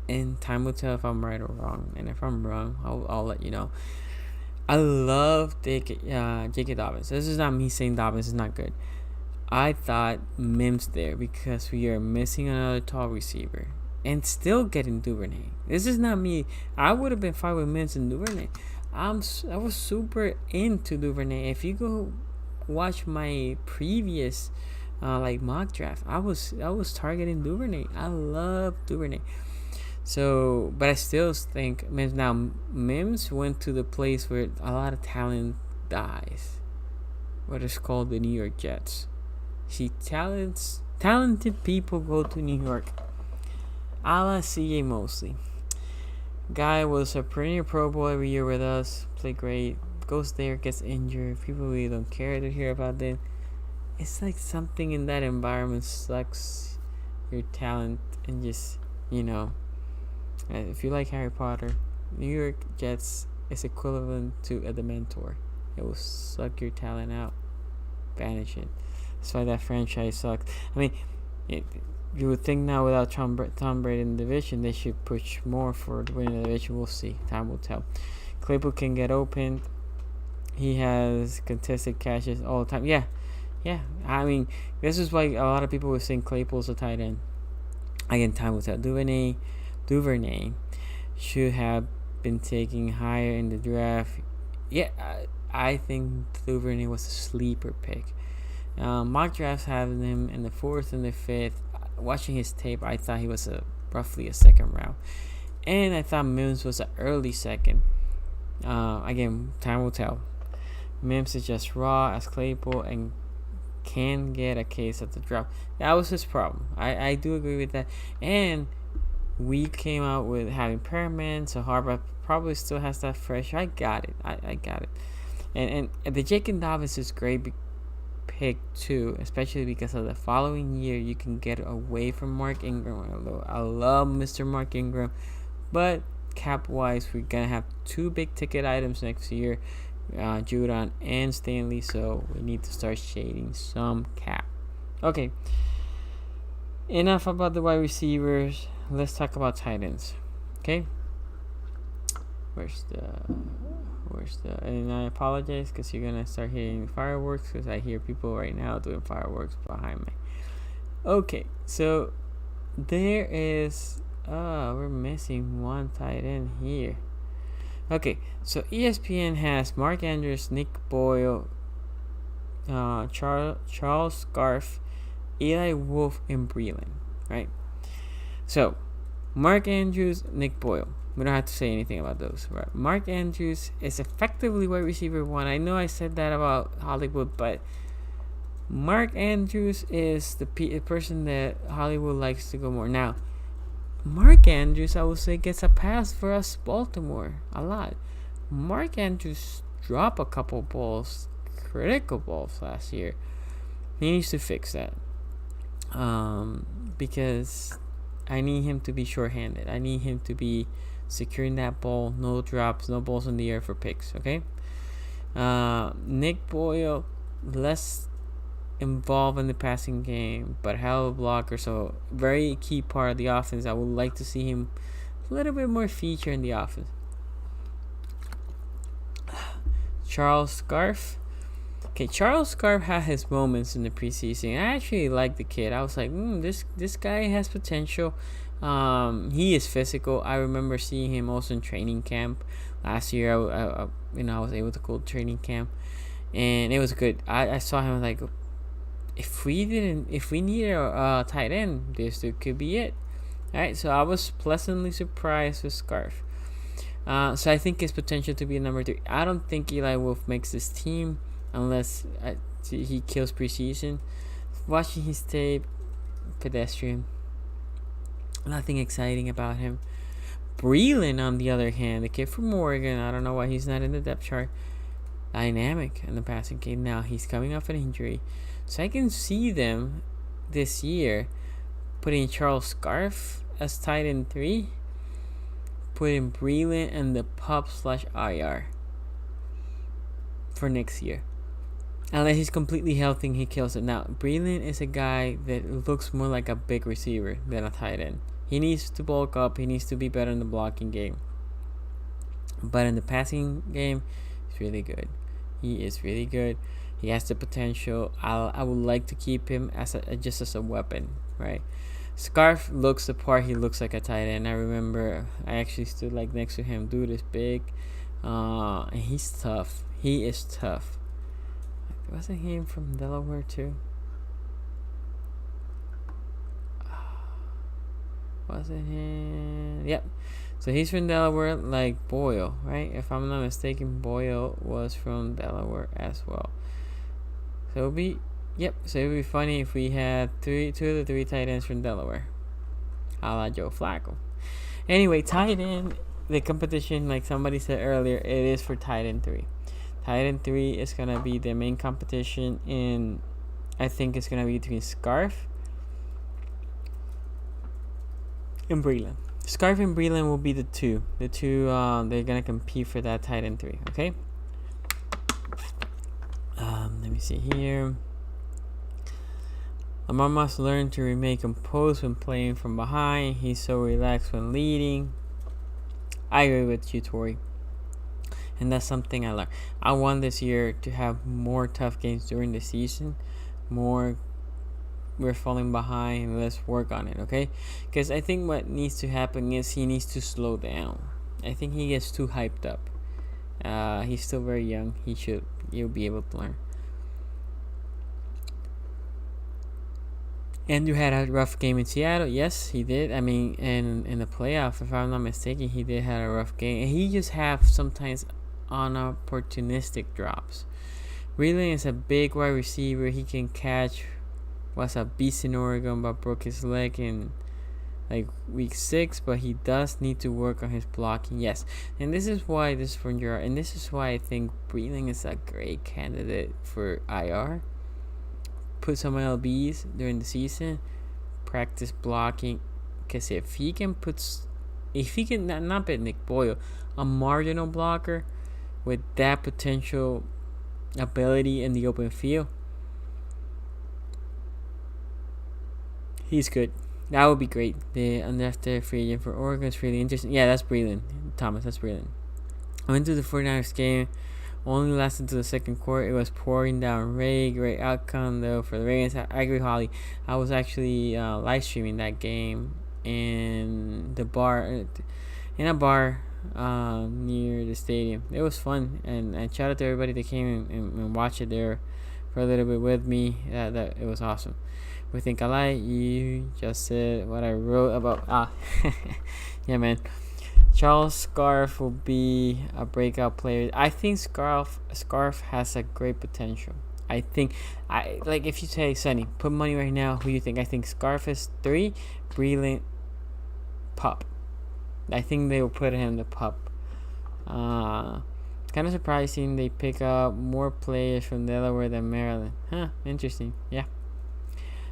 and time will tell if I'm right or wrong. And if I'm wrong, I'll let you know. I love J.K. Dobbins. This is not me saying Dobbins is not good. I thought Mims there because we are missing another tall receiver and still getting Duvernay. This is not me. I would have been fine with Mims and Duvernay. I was super into Duvernay. If you go watch my previous mock draft, I was targeting Duvernay. I love Duvernay. So, but I still think Mims went to the place where a lot of talent dies. What is called the New York Jets. See, talented people go to New York. A la CJ Mosley. Guy was a perennial Pro Bowl every year with us. Played great. Goes there, gets injured. People really don't care to hear about that. It's like something in that environment sucks your talent and just, if you like Harry Potter, New York Jets is equivalent to a Dementor. It will suck your talent out, banish it. That's why that franchise sucks. I mean, you would think now without Tom Brady in the division, they should push more for winning the division. We'll see. Time will tell. Claypool can get open. He has contested catches all the time. Yeah. I mean, this is why a lot of people were saying Claypool's a tight end. Again, time will tell. Duvernay should have been taken higher in the draft. Yeah, I think Duvernay was a sleeper pick. Mock drafts have him in the 4th and the 5th. Watching his tape, I thought he was roughly a second round. And I thought Mims was an early second. Again, time will tell. Mims is just raw as Claypool and can get a case at the drop. That was his problem. I do agree with that. And we came out with having Perriman, so Harbaugh probably still has that fresh. I got it. I got it. And the J.K. Dobbins is great pick too, especially because of the following year you can get away from Mark Ingram. I love Mr. Mark Ingram, but cap wise, we're gonna have 2 big ticket items next year, Judon and Stanley, so we need to start shading some cap. Okay, enough about the wide receivers. Let's talk about tight ends. Okay, where's the and I apologize because you're gonna start hearing fireworks because I hear people right now doing fireworks behind me. Okay, so there is we're missing one tight end here. Okay, so ESPN has Mark Andrews, Nick Boyle, Charles Scarf, Eli Wolf, and Breland, right? So Mark Andrews, Nick Boyle. We don't have to say anything about those. Right? Mark Andrews is effectively wide receiver 1. I know I said that about Hollywood, but Mark Andrews is the person that Hollywood likes to go more. Now, Mark Andrews, I would say, gets a pass for us Baltimore a lot. Mark Andrews dropped a couple balls, critical balls last year. He needs to fix that. Because I need him to be short-handed. I need him to be securing that ball, no drops, no balls in the air for picks, okay? Nick Boyle, less involved in the passing game, but hell of a blocker, so very key part of the offense. I would like to see him a little bit more feature in the offense. Charles Scarf. Okay, Charles Scarf had his moments in the preseason. I actually like the kid. I was like, this guy has potential. He is physical. I remember seeing him also in training camp last year. I was able to go to training camp, and it was good. I saw him like, if we needed a tight end, this dude could be it. All right, so I was pleasantly surprised with Scarf. So I think his potential to be a number 3. I don't think Eli Wolf makes this team unless he kills preseason. Watching his tape, pedestrian. Nothing exciting about him. Breland, on the other hand, the kid from Oregon, I don't know why he's not in the depth chart. Dynamic in the passing game. Now he's coming off an injury, so I can see them this year putting Charles Scarf as tight end 3, putting Breland and the pup/IR for next year. Unless he's completely healthy and he kills it. Now, Breland is a guy that looks more like a big receiver than a tight end. He needs to bulk up. He needs to be better in the blocking game. But in the passing game, he's really good. He is really good. He has the potential. I would like to keep him just as a weapon, right? Scarf looks the part. He looks like a tight end. I remember I actually stood like next to him. Dude is big. And he's tough. He is tough. Wasn't he from Delaware too? Wasn't he? Yep. So he's from Delaware, like Boyle, right? If I'm not mistaken, Boyle was from Delaware as well. So it'd be funny if we had two of the 3 tight ends from Delaware, a la Joe Flacco. Anyway, tight end, the competition, like somebody said earlier, it is for tight end 3. Tight end 3 is going to be the main competition, and I think it's going to be between Scarf and Breland. Scarf and Breland will be the two. They're going to compete for that tight end 3, okay? Let me see here. Lamar must learn to remain composed when playing from behind. He's so relaxed when leading. I agree with you, Tori. And that's something I learned. I want this year to have more tough games during the season. More, we're falling behind. Let's work on it, okay? Because I think what needs to happen is he needs to slow down. I think he gets too hyped up. He's still very young. He'll be able to learn. Andrew had a rough game in Seattle. Yes, he did. I mean, and in the playoff, if I'm not mistaken, he did have a rough game. And he just have sometimes unopportunistic drops. Breland is a big wide receiver. He can catch. Was a beast in Oregon, but broke his leg in like week 6. But he does need to work on his blocking. Yes, and this is why this is from Gerard, and this is why I think Breland is a great candidate for IR. Put some LBs during the season, practice blocking, because if he can not be Nick Boyle, a marginal blocker with that potential ability in the open field, he's good. That would be great. The undrafted free agent for Oregon is really interesting. Yeah, that's Breland. Thomas, that's Breland. I went to the 49ers game. Only lasted to the second quarter. It was pouring down rain. Great outcome though for the Ravens. I agree, Holly. I was actually live streaming that game in a bar near the stadium. It was fun, and shout out to everybody that came and watched it there for a little bit with me. That it was awesome. We think alike. You just said what I wrote about. Yeah, man. Charles Scarf will be a breakout player. I think Scarf has a great potential. I think if you say, Sonny, put money right now, who do you think? I think Scarf is 3, Breland, Pup. I think they will put him the Pup. Kind of surprising they pick up more players from Delaware than Maryland. Interesting. Yeah.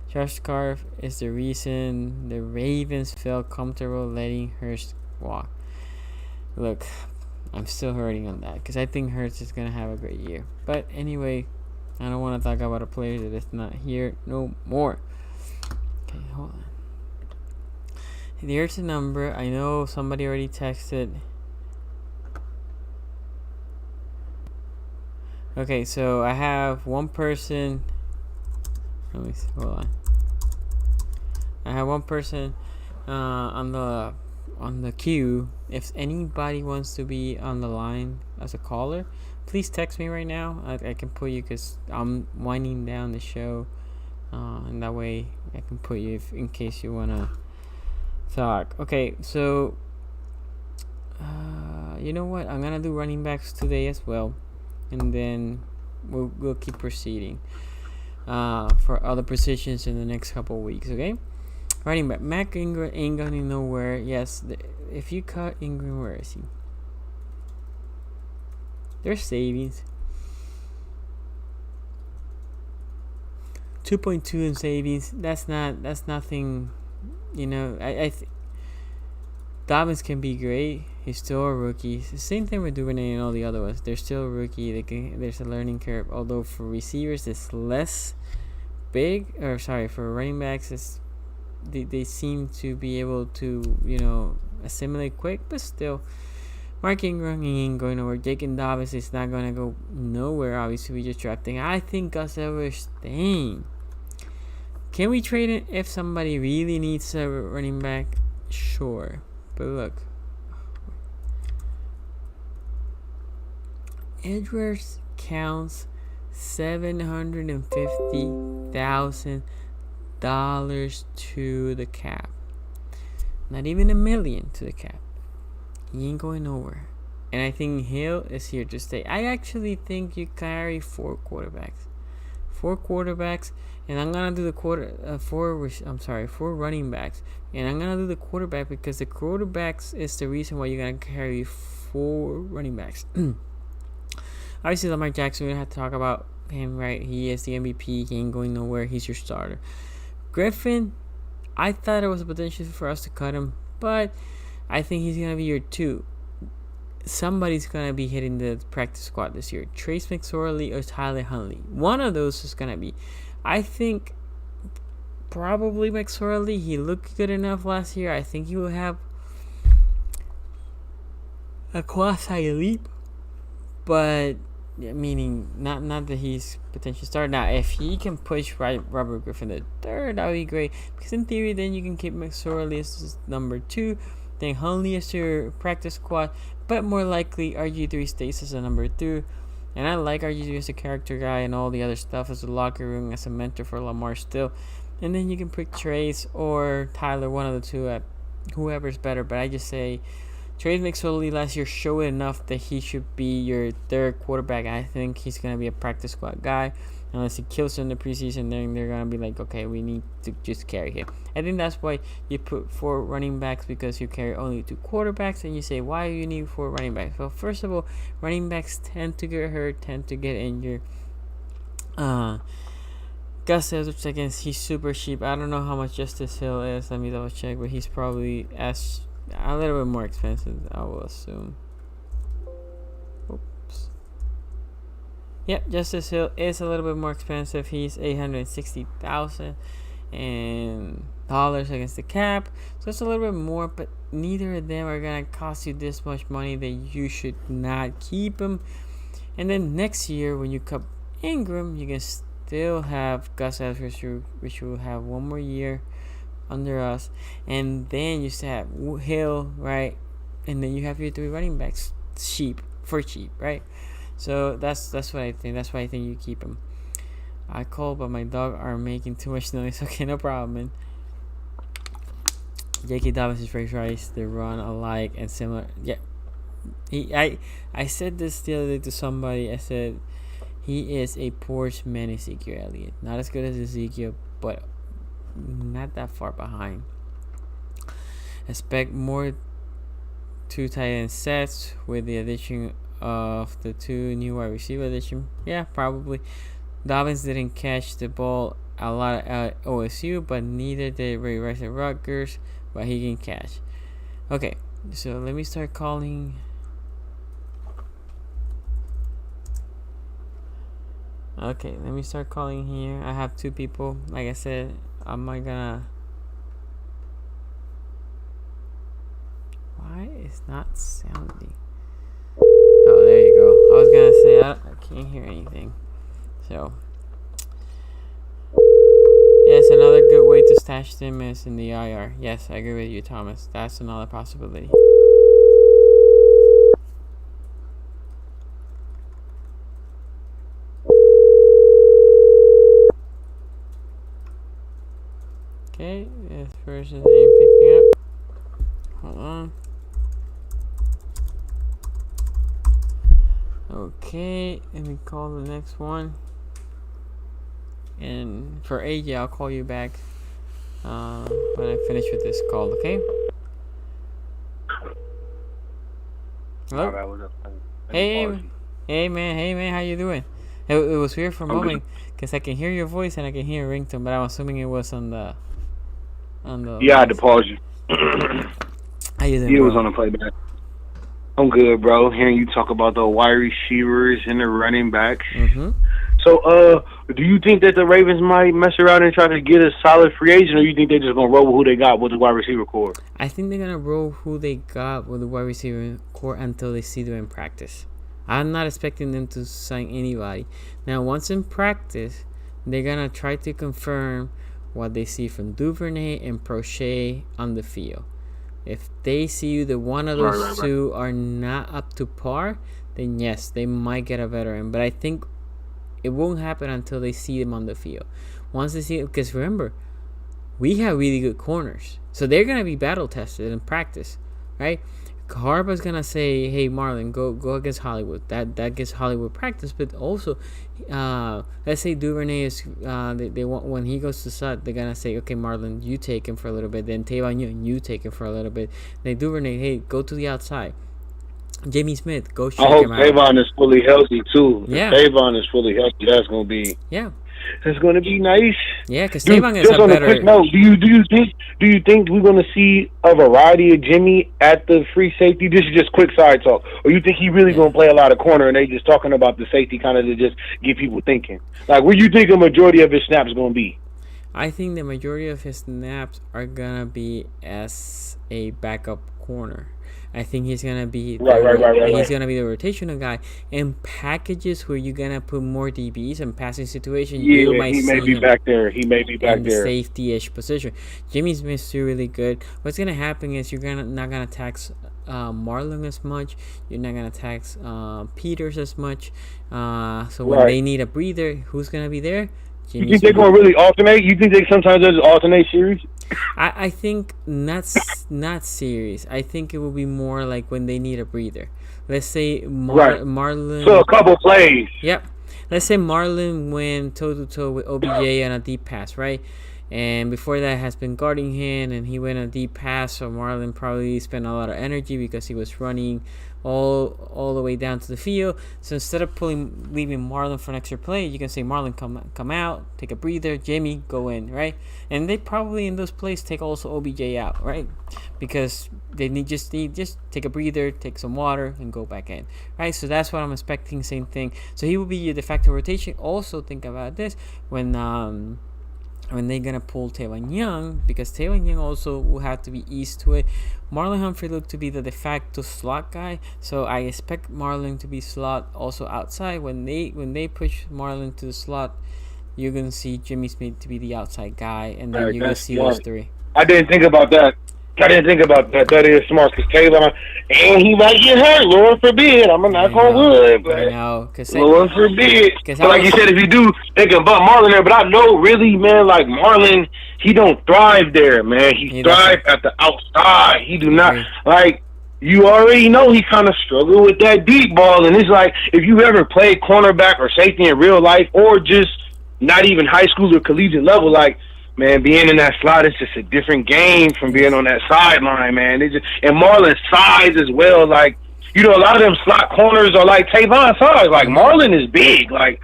Charles Scarf is the reason the Ravens felt comfortable letting Hurst walk. Look, I'm still hurting on that because I think Hurst is going to have a great year. But anyway, I don't want to talk about a player that is not here no more. Okay, hold on. Here's the number. I know somebody already texted. Okay, so I have one person. Let me see. Hold on. I have one person on the queue. If anybody wants to be on the line as a caller, please text me right now. I can put you because I'm winding down the show, and that way I can put you in case you wanna talk. Okay, so you know what? I'm gonna do running backs today as well, and then we'll keep proceeding for other positions in the next couple of weeks. Okay. Running back, Mac Ingram ain't going nowhere. Yes, if you cut Ingram, where is he? There's savings. 2.2 in savings. That's nothing. You know, Dobbins can be great. He's still a rookie. It's the same thing with Duvernay and all the other ones. They're still a rookie. There's a learning curve. Although for receivers, it's less big. Or sorry, for running backs, it's they seem to be able to, assimilate quick, but still, Mark Ingram ain't going nowhere. Jake Dobbins is not going to go nowhere. Obviously, we just drafting. I think Gus Edwards staying. Can we trade it if somebody really needs a running back? Sure. But look. Edwards counts $750,000 to the cap. Not even $1 million to the cap. He ain't going nowhere. And I think Hill is here to stay. I actually think you carry 4 quarterbacks. 4 quarterbacks, and I'm gonna do the 4 running backs. And I'm gonna do the quarterback because the quarterbacks is the reason why you're gonna carry 4 running backs. Obviously, Lamar Jackson, we don't have to talk about him, right? He is the MVP. He ain't going nowhere. He's your starter. Griffin, I thought it was a potential for us to cut him, but I think he's going to be year 2. Somebody's going to be hitting the practice squad this year. Trace McSorley or Tyler Huntley. One of those is going to be. I think probably McSorley. He looked good enough last year. I think he will have a quasi-leap, but meaning not that he's potential starter. Now, if he can push Robert Griffin the third, that would be great. Because in theory, then you can keep McSorley as number 2, then Huntley as your practice squad. But more likely, RG3 stays as a number 2. And I like RG3 as a character guy and all the other stuff as a locker room, as a mentor for Lamar still. And then you can pick Trace or Tyler, one of the two, at whoever's better. But I just say Trace McSorley last year showed enough that he should be your 3rd quarterback. I think he's going to be a practice squad guy. Unless he kills in the preseason, then they're going to be like, okay, we need to just carry him. I think that's why you put 4 running backs, because you carry only 2 quarterbacks. And you say, why do you need 4 running backs? Well, first of all, running backs tend to get hurt, tend to get injured. Gus Edwards, again, he's super cheap. I don't know how much Justice Hill is. Let me double check, but he's probably a little bit more expensive, I will assume. Oops. Yep, Justice Hill is a little bit more expensive. He's $860,000 against the cap, so it's a little bit more. But neither of them are gonna cost you this much money that you should not keep them. And then next year, when you cut Ingram, you can still have Gus Edwards, which will have 1 more year under us, and then you still have Hill, right? And then you have your 3 running backs cheap, right? So that's what I think. That's why I think you keep him. I called, but my dog are making too much noise. Okay, no problem, man. J.K. Dobbins is Ray Rice. They run alike and similar. Yeah, I said this the other day to somebody. I said he is a Porsche man Ezekiel Elliott. Not as good as Ezekiel, but not that far behind. Expect more 2 tight end sets with the addition of the 2 new wide receiver addition. Yeah, probably. Dobbins didn't catch the ball a lot at OSU, but neither did Ray Rice at Rutgers, but he can catch. Okay, so let me start calling. Okay, let me start calling here. I have 2 people. Like I said, I'm not gonna. Why is not sounding? Oh, there you go. I was gonna say I can't hear anything. So, yes, another good way to stash them is in the IR. Yes, I agree with you, Thomas. That's another possibility. Okay, this person ain't picking up. Hold on. Okay, let me call the next one. And for AJ, I'll call you back when I finish with this call, okay? Hello? Alright, what's up? Hey man, how you doing? It was weird for a moment because I can hear your voice and I can hear a ringtone, but I'm assuming it was on the. Yeah, I had to pause you. How you doing? You was on the playback. I'm good, bro. Hearing you talk about the wide receivers and the running backs. Mm-hmm. So, do you think that the Ravens might mess around and try to get a solid free agent, or you think they're just gonna roll with who they got with the wide receiver core? I think they're gonna roll who they got with the wide receiver core until they see them in practice. I'm not expecting them to sign anybody. Now, once in practice, they're gonna try to confirm what they see from Duvernay and Prochet on the field. If they see that one of those two are not up to par, then yes, they might get a veteran. But I think it won't happen until they see them on the field. Once they see it, because remember, we have really good corners. So they're going to be battle tested in practice, right? Harbaugh's going to say, hey, Marlon, go against Hollywood. That gives Hollywood practice. But also, let's say Duvernay is, they want, when he goes to Sut, they're going to say, okay, Marlon, you take him for a little bit. Then Tavon, you take him for a little bit. Then Duvernay, hey, go to the outside. Jamie Smith, go check him out. I hope Tavon is fully healthy, too. Yeah. If Tavon is fully healthy, that's going to be... Yeah. It's going to be nice. Yeah, because Tavon is just a on better... a quick note, do you think we're going to see a variety of Jimmy at the free safety? This is just quick side talk. Or you think he really going to play a lot of corner and they just talking about the safety kind of to just get people thinking? Like, where you think a majority of his snaps going to be? I think the majority of his snaps are going to be as a backup corner. I think he's gonna be right. He's gonna be the rotational guy in packages where you're gonna put more DBs and passing situation. Yeah, you might he may see be him back there. He may be back in there. the safety-ish position. Jimmy Smith's still really good. What's gonna happen is you're not gonna tax Marlon as much. You're not gonna tax Peters as much. So when they need a breather, who's gonna be there? Jimmy Smith. They're gonna really alternate? You think they sometimes just alternate series? I think not serious. I think it will be more like when they need a breather. Let's say Marlon. So a couple plays. Yep. Let's say Marlon went toe-to-toe with OBJ on a deep pass, right? And before that has been guarding him, and he went a deep pass, so Marlon probably spent a lot of energy because he was running all the way down to the field. So instead of leaving Marlon for an extra play, you can say, Marlon, come out, take a breather, Jamie, go in, right? And they probably in those plays take also OBJ out, right? Because they just take a breather, take some water, and go back in, right? So that's what I'm expecting, same thing. So he will be your de facto rotation. Also think about this when they're gonna pull Tavon Young, because Tavon Young also will have to be eased to it. Marlon Humphrey looked to be the de facto slot guy, so I expect Marlon to be slot also outside. When they push Marlon to the slot, you're gonna see Jimmy Smith to be the outside guy, and then you're gonna see those three. I didn't think about that. I didn't think about that. That is smart because Tavon, and he might get hurt. Lord forbid. I'm not on wood, but I know. Lord forbid. Cause But like you said, if you do thinking about Marlon there, but I know really, man, like Marlon, he don't thrive there, man. He thrives at the outside. He do not like. You already know he kind of struggled with that deep ball, and it's like if you ever played cornerback or safety in real life, or just not even high school or collegiate level, like. Man, being in that slot is just a different game from being on that sideline, man. And Marlon's size as well. Like, you know, a lot of them slot corners are like Tavon's size. Like, Marlon is big. Like,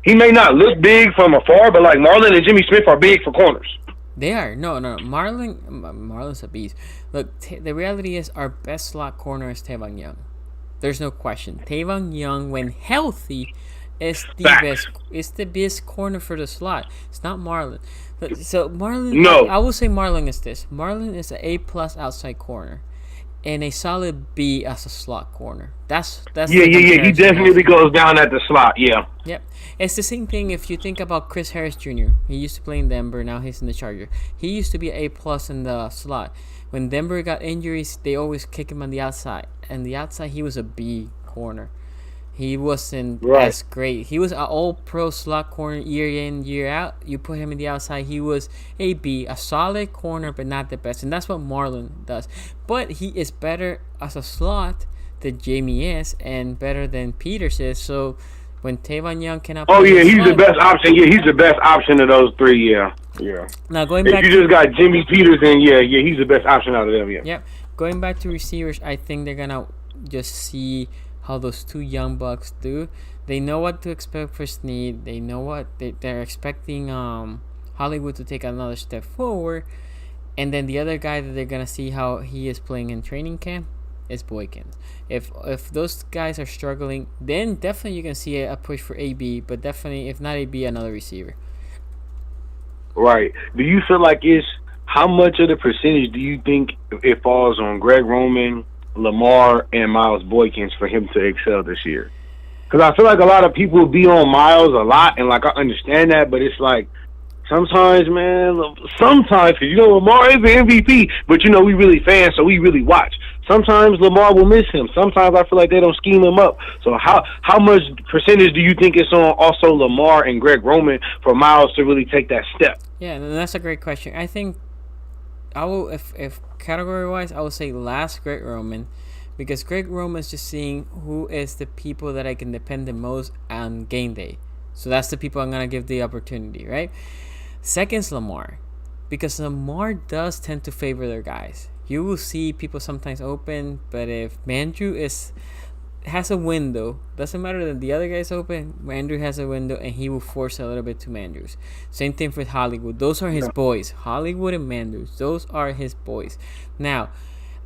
he may not look big from afar, but, like, Marlon and Jimmy Smith are big for corners. They are. No. Marlon's a beast. Look, the reality is our best slot corner is Tavon Young. There's no question. Tavon Young, when healthy, is the best corner for the slot. It's not Marlon. So Marlon, no. I will say Marlon is this. Marlon is an A+ outside corner, and a solid B as a slot corner. That's He definitely goes down at the slot. Yeah. Yep. It's the same thing if you think about Chris Harris Jr. He used to play in Denver. Now he's in the Charger. He used to be an A+ in the slot. When Denver got injuries, they always kick him on the outside. And the outside, he was a B corner. He wasn't as great. He was an all-pro slot corner year in, year out. You put him in the outside, he was a B, a solid corner, but not the best. And that's what Marlon does. But he is better as a slot than Jamie is, and better than Peters is. So when Tavon Young cannot play he's the best option. Yeah, he's the best option of those three, yeah. Now going back, if you just got Jimmy Peters, and he's the best option out of them, Yep. Going back to receivers, I think they're going to just see how those two young bucks do. They know what to expect for Snead. They know what they're expecting Hollywood to take another step forward. And then the other guy that they're gonna see how he is playing in training camp is Boykins. If those guys are struggling, then definitely you can see a push for AB, but definitely if not AB, another receiver. Right. Do you feel like how much of the percentage do you think it falls on Greg Roman, Lamar, and Miles Boykins for him to excel this year? Because I feel like a lot of people be on Miles a lot, and like I understand that, but it's like sometimes, man, because you know Lamar is the MVP, but you know we really fans, so we really watch. Sometimes Lamar will miss him. Sometimes I feel like they don't scheme him up. So how much percentage do you think it's on also Lamar and Greg Roman for Miles to really take that step? Yeah, that's a great question. I think I will, if category-wise, I would say last Greg Roman, because Greg Roman is just seeing who is the people that I can depend the most on game day. So that's the people I'm going to give the opportunity, right? Second's Lamar, because Lamar does tend to favor their guys. You will see people sometimes open, but if Mandrew has a window, doesn't matter that the other guy's open, Mandrew has a window, and he will force a little bit to Mandrews. Same thing with Hollywood. Those are his boys. Hollywood and Mandrews, those are his boys. Now,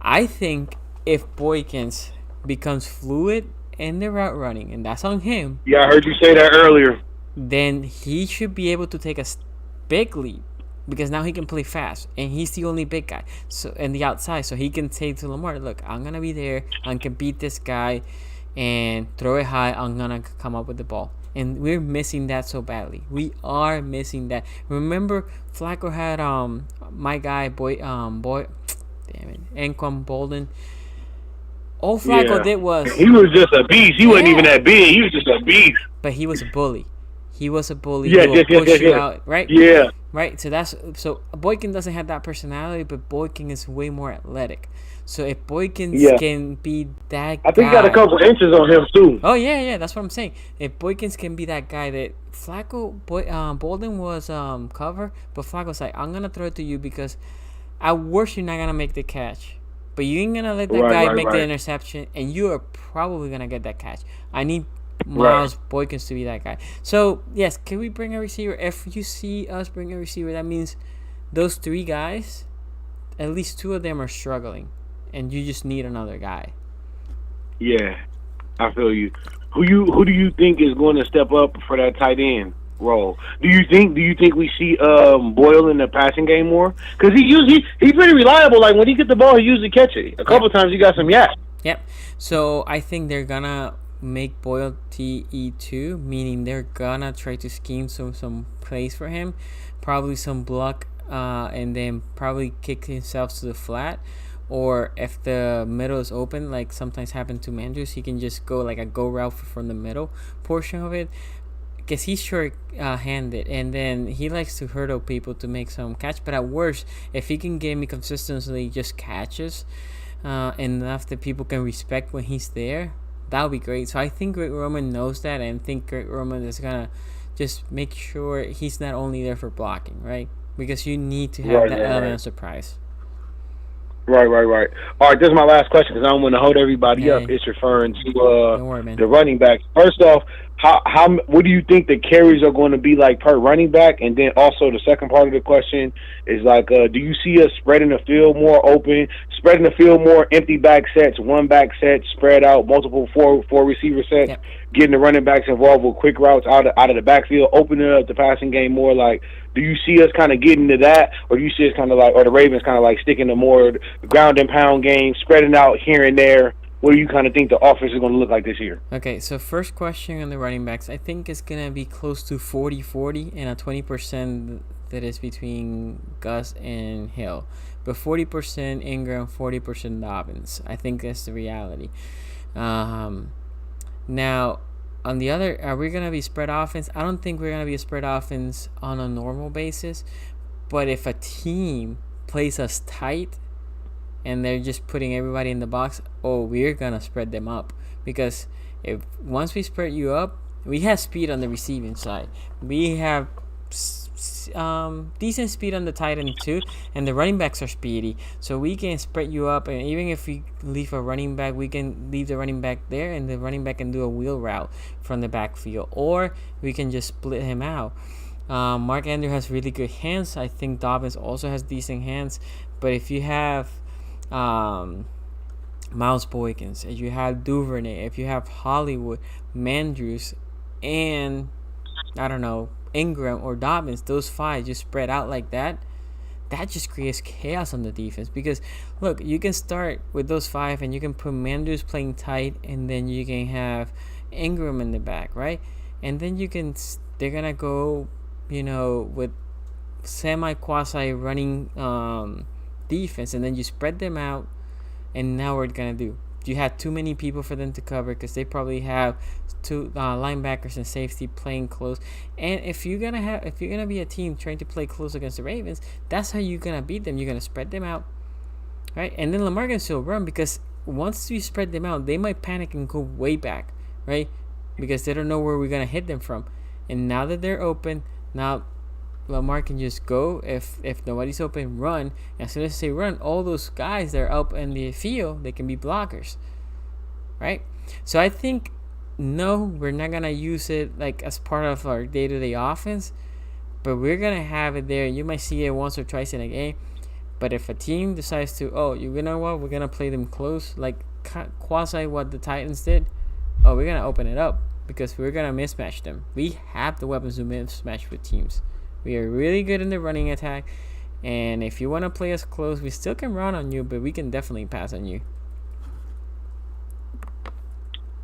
I think if Boykins becomes fluid in the route running, and that's on him. Yeah, I heard you say that earlier. Then he should be able to take a big leap, because now he can play fast, and he's the only big guy. So in the outside, so he can say to Lamar, "Look, I'm gonna be there. I can beat this guy, and throw it high. I'm gonna come up with the ball." And we're missing that so badly. We are missing that. Remember, Flacco had my guy damn it, Anquan Bolden. All Flacco did was he was just a beast. He wasn't even that big. He was just a beast. But he was a bully. He was a bully. Yeah, he will push you out, right? Yeah. Right. So Boykin doesn't have that personality, but Boykin is way more athletic. So if Boykins can be that guy, I think he got a couple inches on him too. Oh yeah, that's what I'm saying. If Boykins can be that guy that Bolden was cover, but Flacco's like, I'm gonna throw it to you because at worst you're not gonna make the catch, but you ain't gonna let that guy make the interception, and you are probably gonna get that catch. I need Miles Boykins to be that guy. So yes, can we bring a receiver? If you see us bring a receiver, that means those three guys, at least two of them are struggling, and you just need another guy. Yeah, I feel you. Who do you think is going to step up for that tight end role? Do you think we see Boyle in the passing game more? Because he's pretty reliable. Like when he gets the ball, he usually catch it. A couple times he got some yak. Yep. So I think they're gonna make Boyle TE2, meaning they're gonna try to scheme some plays for him, probably some block and then probably kick himself to the flat. Or if the middle is open, like sometimes happen to Mandrews, he can just go like a go route from the middle portion of it, because he's short-handed, and then he likes to hurdle people to make some catch. But at worst, if he can give me consistently just catches enough that people can respect when he's there, that would be great. So I think Greg Roman knows that, and I think Greg Roman is gonna just make sure he's not only there for blocking, right? Because you need to have that element of surprise. Right. All right, this is my last question because I don't want to hold everybody up. It's referring to the running backs. First off, what do you think the carries are going to be like per running back? And then also the second part of the question is like, do you see us spreading the field more open, spreading the field more, empty back sets, one back set, spread out, multiple four receiver sets, getting the running backs involved with quick routes out of the backfield, opening up the passing game more? Like, do you see us kind of getting to that, or do you see us kind of like, or the Ravens kind of like sticking to more ground and pound game, spreading out here and there? What do you kind of think the offense is going to look like this year? Okay, so first question on the running backs, I think it's going to be close to 40-40 and a 20% that is between Gus and Hill. But 40% Ingram, 40% Dobbins. I think that's the reality. Now, on the other, are we going to be spread offense? I don't think we're going to be a spread offense on a normal basis. But if a team plays us tight and they're just putting everybody in the box, we're going to spread them up. Because once we spread you up, we have speed on the receiving side. We have decent speed on the tight end too, and the running backs are speedy, so we can spread you up. And even if we leave a running back, we can leave the running back there, and the running back can do a wheel route from the backfield, or we can just split him out. Mark Andrews has really good hands. I think Dobbins also has decent hands. But if you have Miles Boykins, if you have Duvernay, if you have Hollywood, Mandrews, and I don't know, Ingram or Dobbins, those five just spread out like that just creates chaos on the defense. Because look, you can start with those five and you can put Mandrews playing tight, and then you can have Ingram in the back, right? And then they're gonna go, with quasi running defense, and then you spread them out. And now what are gonna do? You have too many people for them to cover, because they probably have two linebackers and safety playing close. And if you're gonna be a team trying to play close against the Ravens, that's how you're gonna beat them. You're gonna spread them out, right? And then Lamar can still run, because once you spread them out, they might panic and go way back, right? Because they don't know where we're gonna hit them from. And now that they're open, now Lamar can just go. If nobody's open, run. As soon as they run, all those guys that are up in the field, they can be blockers, right? So I think, no, we're not going to use it like as part of our day-to-day offense, but we're going to have it there. You might see it once or twice in a game. But if a team decides to, you know what, we're going to play them close, like quasi what the Titans did, we're going to open it up, because we're going to mismatch them. We have the weapons to mismatch with teams. We are really good in the running attack, and if you want to play us close, we still can run on you, but we can definitely pass on you.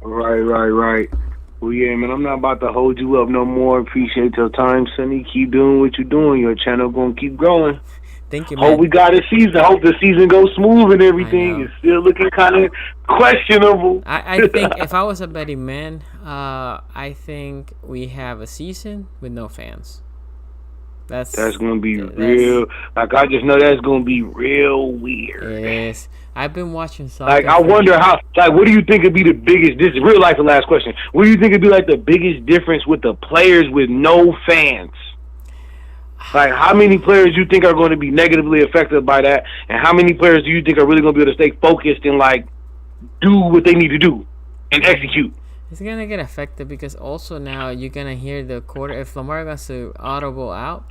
Right. Well, yeah, man, I'm not about to hold you up no more. Appreciate your time, Sonny. Keep doing what you're doing. Your channel going to keep growing. Thank you, man. Hope we got a season. Hope the season goes smooth and everything. It's still looking kind of questionable. I think if I was a betting man, I think we have a season with no fans. That's going to be real. Like, I just know that's going to be real weird. It is. I've been watching soccer. Like, I wonder how, what do you think would be the biggest, this is real life, the last question. What do you think would be, the biggest difference with the players with no fans? Like, how many players do you think are going to be negatively affected by that? And how many players do you think are really going to be able to stay focused and, do what they need to do and execute? It's going to get affected, because also now you're going to hear the quarter. If Lamar goes to audible out,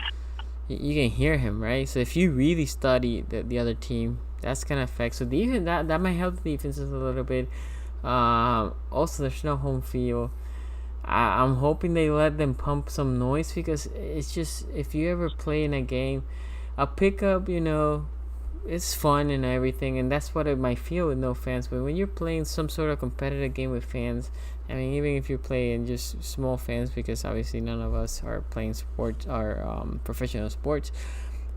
you can hear him, right? So if you really study the other team, that's going to affect. So even that might help the defenses a little bit. Also, there's no home field. I'm hoping they let them pump some noise, because it's just, if you ever play in a game, a pickup, it's fun and everything, and that's what it might feel with no fans. But when you're playing some sort of competitive game with fans, I mean, even if you're playing just small fans, because obviously none of us are playing sports or professional sports,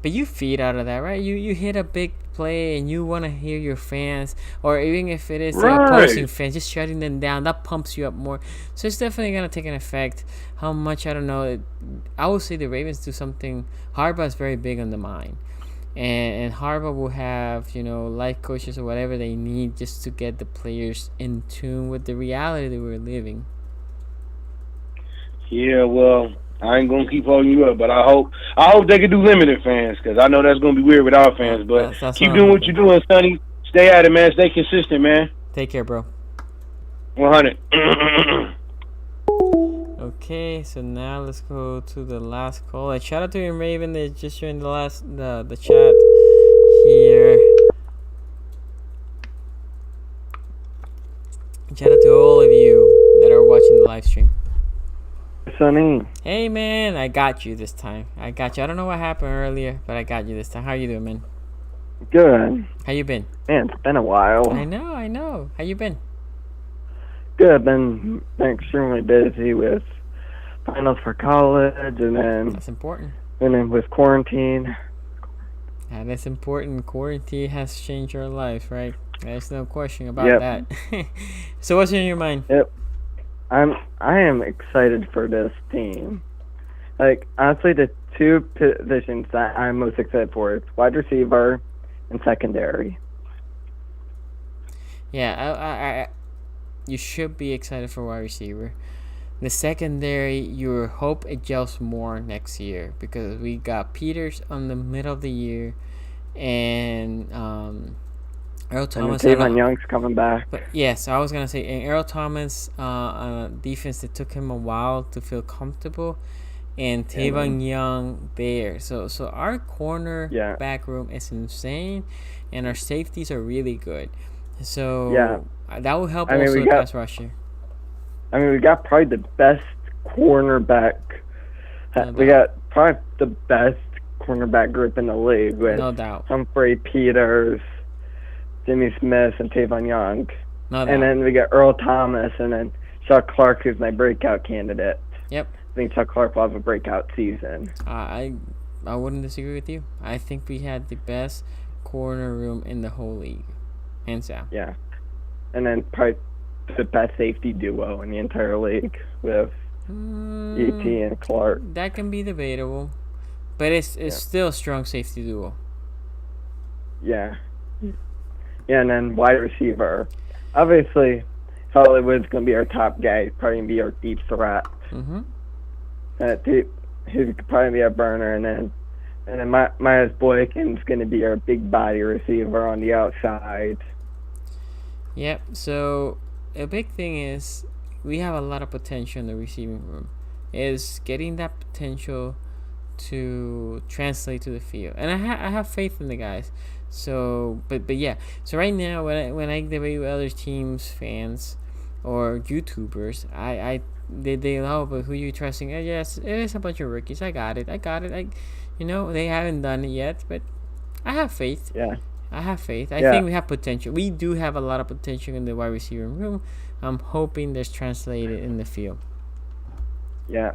But you feed out of that, right? You hit a big play and you want to hear your fans, or even if it is the opposing fans, just shutting them down. That pumps you up more. So it's definitely gonna take an effect. How much, I don't know. I would say the Ravens do something. Harbaugh is very big on the mind, and Harbaugh will have life coaches or whatever they need just to get the players in tune with the reality that we're living. Yeah, well, I ain't gonna keep holding you up, but I hope they can do limited fans, because I know that's gonna be weird with our fans. But that's keep doing what you're doing, Sonny. Stay at it, man. Stay consistent, man. Take care, bro. 100. Okay, so now let's go to the last call. And shout out to him, Raven. They just joined the chat here. Shout out to all of you that are watching the live stream. Sonny. Hey, man, I got you this time. I got you. I don't know what happened earlier, but I got you this time. How you doing, man? Good. How you been? Man, it's been a while. I know. How you been? Good. Been extremely busy with finals for college, and then That's important. And then with quarantine. That is important. Quarantine has changed our lives, right? There's no question about that. So what's in your mind? Yep. I am excited for this team. Like, honestly, the two positions that I'm most excited for is wide receiver and secondary. Yeah, you should be excited for wide receiver. The secondary, you hope it gels more next year, because we got Peters on the middle of the year, and Earl Thomas. And Tavon Young's coming back. But yes, I was gonna say, and Earl Thomas on a defense that took him a while to feel comfortable, and Tavon Young there. So our corner back room is insane, and our safeties are really good. So that will help also the pass rusher. I mean, we got probably the best cornerback. We got probably the best cornerback group in the league with no doubt. Humphrey, Peters, Jimmy Smith, and Tavon Young. No doubt. And then we got Earl Thomas, and then Chuck Clark, who's my breakout candidate. Yep. I think Chuck Clark will have a breakout season. I wouldn't disagree with you. I think we had the best corner room in the whole league, hands down. Yeah. And then probably the best safety duo in the entire league with E.T. and Clark. That can be debatable, but it's still a strong safety duo. Yeah. Yeah, and then wide receiver. Obviously, Hollywood's going to be our top guy. He's probably going to be our deep threat. Mm-hmm. He's probably be our burner, and then Myers Boykin's going to be our big body receiver on the outside. Yep. So a big thing is we have a lot of potential in the receiving room. Is getting that potential to translate to the field, and I have faith in the guys. So, but yeah. So right now, when I debate with other teams, fans, or YouTubers, they know, but who you trusting? Yes, it is a bunch of rookies. I got it. They haven't done it yet, but I have faith. Yeah. I have faith. I think we have potential. We do have a lot of potential in the wide receiver room. I'm hoping that's translated in the field. Yeah.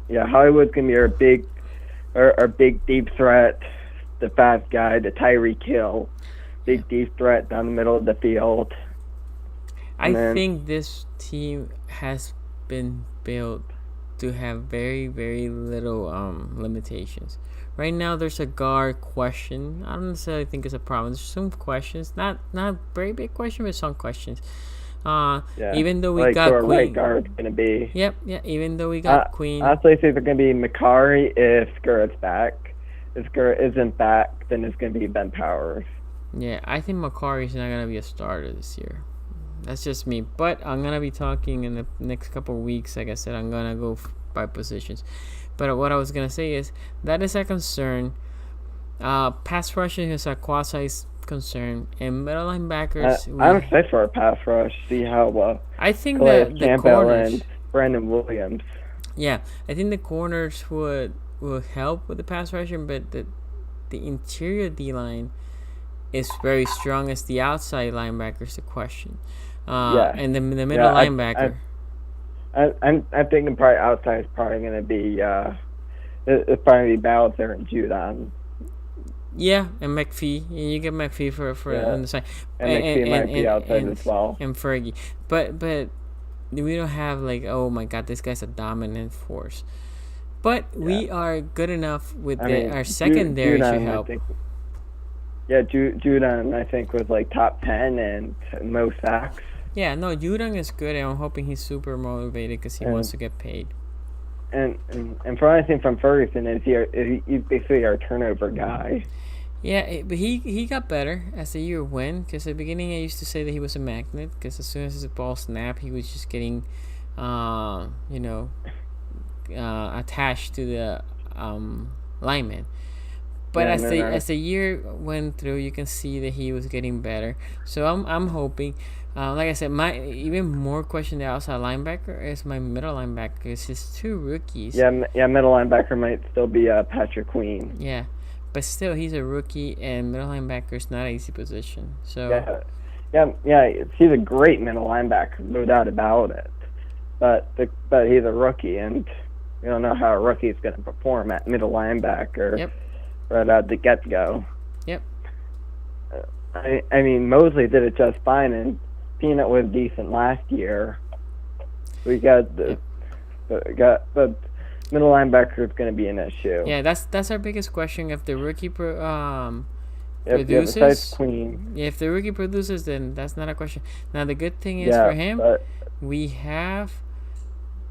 Hollywood's gonna be our big deep threat, the fast guy, the Tyreek Hill, big deep threat down the middle of the field. I think this team has been built to have very, very little limitations. Right now, there's a guard question. I don't necessarily think it's a problem. There's some questions, not very big question, but some questions. Even though we got Queen, right guard's gonna be. Yep. Even though we got Queen, honestly, I think it's gonna be Macari if Skurrit's back. If Skurrit isn't back, then it's gonna be Ben Powers. Yeah, I think Macari's not gonna be a starter this year. That's just me. But I'm gonna be talking in the next couple of weeks. Like I said, I'm gonna go by positions. But what I was gonna say is that is a concern. Pass rushing is a quasi concern, and middle linebackers. I'm excited for a pass rush. See how I think that the corners and Brandon Williams. Yeah, I think the corners will help with the pass rushing, but the interior D line is very strong. As the outside linebackers, the question. And the middle linebacker. I'm thinking probably outside is probably going to be It's probably Bowser and Judon. Yeah, and McPhee. You get McPhee for on the side, And McPhee might be outside as well. And Fergie, but we don't have like, oh my god, this guy's a dominant force. But we are good enough with our secondary should help. Judon I think was like top 10 and most sacks. Yeah, no, Judon is good, and I'm hoping he's super motivated because he wants to get paid. And from what I think from Ferguson is he's basically our turnover guy. Yeah, but he got better as the year went. Because at the beginning, I used to say that he was a magnet. Because as soon as his ball snapped, he was just getting, attached to the lineman. But as the year went through, you can see that he was getting better. So I'm hoping. Like I said, my even more question the outside linebacker is my middle linebacker. Because his two rookies. Yeah, middle linebacker might still be Patrick Queen. Yeah. But still, he's a rookie, and middle linebacker is not an easy position. So he's a great middle linebacker, no doubt about it. But he's a rookie, and we don't know how a rookie is going to perform at middle linebacker. Yep. Right out the get go. Yep. I mean, Mosley did it just fine, and Peanut was decent last year. We got the middle linebacker is going to be an issue. Yeah, that's our biggest question. If the rookie produces, if the rookie produces, then that's not a question. Now the good thing is for him, we have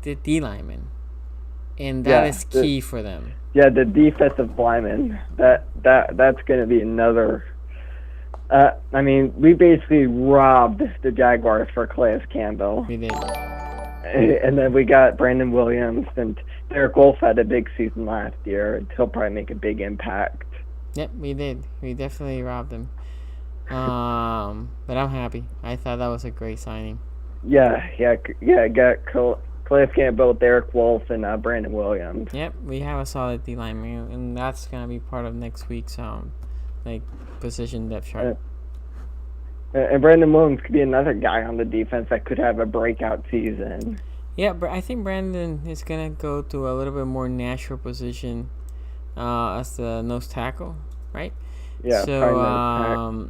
the D lineman, and that is key for them. Yeah, the defensive lineman. That's going to be another. I mean, we basically robbed the Jaguars for Calais Campbell. We did. And then we got Brandon Williams, and Derek Wolfe had a big season last year, and he'll probably make a big impact. Yep, we did. We definitely robbed him. But I'm happy. I thought that was a great signing. Yeah. I got Calais Campbell, Derek Wolfe, and Brandon Williams. Yep, we have a solid D lineman, and that's gonna be part of next week's position depth chart. And Brandon Williams could be another guy on the defense that could have a breakout season. Yeah, but I think Brandon is going to go to a little bit more natural position as the nose tackle, right? Yeah, so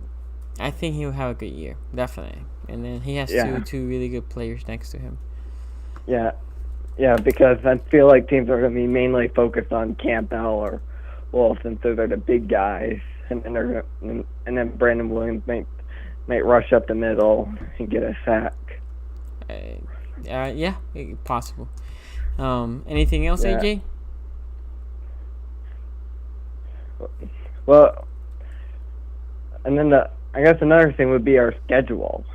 I think he'll have a good year, definitely. And then he has two really good players next to him. Yeah, because I feel like teams are going to be mainly focused on Campbell or Wolf, since those are the big guys. And then Brandon Williams might rush up the middle and get a sack. Yeah, possible. Anything else, AJ? Well, and then I guess another thing would be our schedule.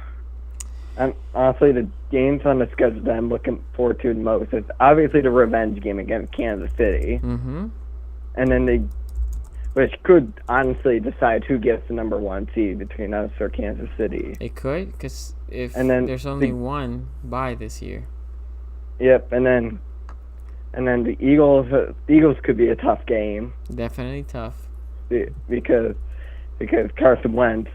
Honestly, the games on the schedule that I'm looking forward to the most is obviously the revenge game against Kansas City. Mm-hmm. And then which could honestly decide who gets the number 1 seed between us or Kansas City. It could, because there's only one bye this year. Yep, and then the Eagles could be a tough game. Definitely tough. Because Carson Wentz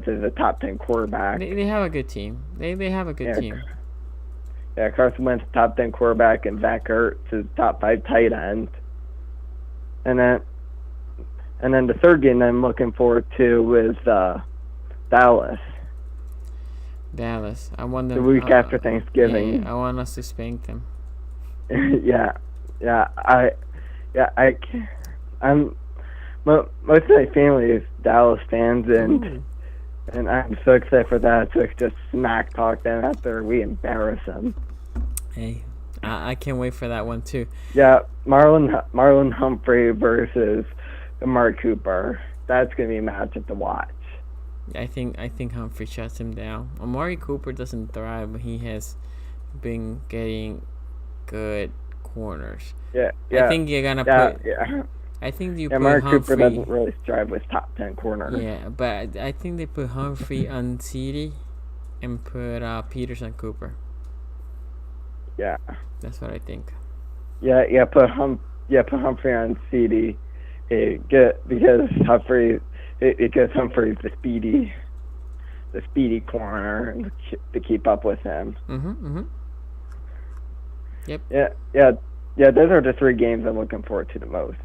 is a top 10 quarterback. They have a good team. They have a good team. Yeah, Carson Wentz top 10 quarterback, and Zach Ertz is top 5 tight end. And then the third game that I'm looking forward to is Dallas. I want them the week after Thanksgiving. I want us to spank them. I'm most of my family is Dallas fans, and I'm so excited for that to just smack talk them after we embarrass them. Hey, I can't wait for that one too. Yeah, Marlon Humphrey versus Amari Cooper. That's gonna be a matchup to watch. I think Humphrey shuts him down. Amari Cooper doesn't thrive, but he has been getting good corners. Yeah. I think you're gonna put. Yeah. I think you put Amari Humphrey. Cooper doesn't really strive with top 10 corners. Yeah, but I think they put Humphrey on CD and put Peters on Cooper. Yeah. That's what I think. Yeah. Put Humphrey on CD. Because Humphrey's the speedy corner to keep up with him. Mm-hmm. Yep. Yeah. Yeah, those are the 3 games I'm looking forward to the most.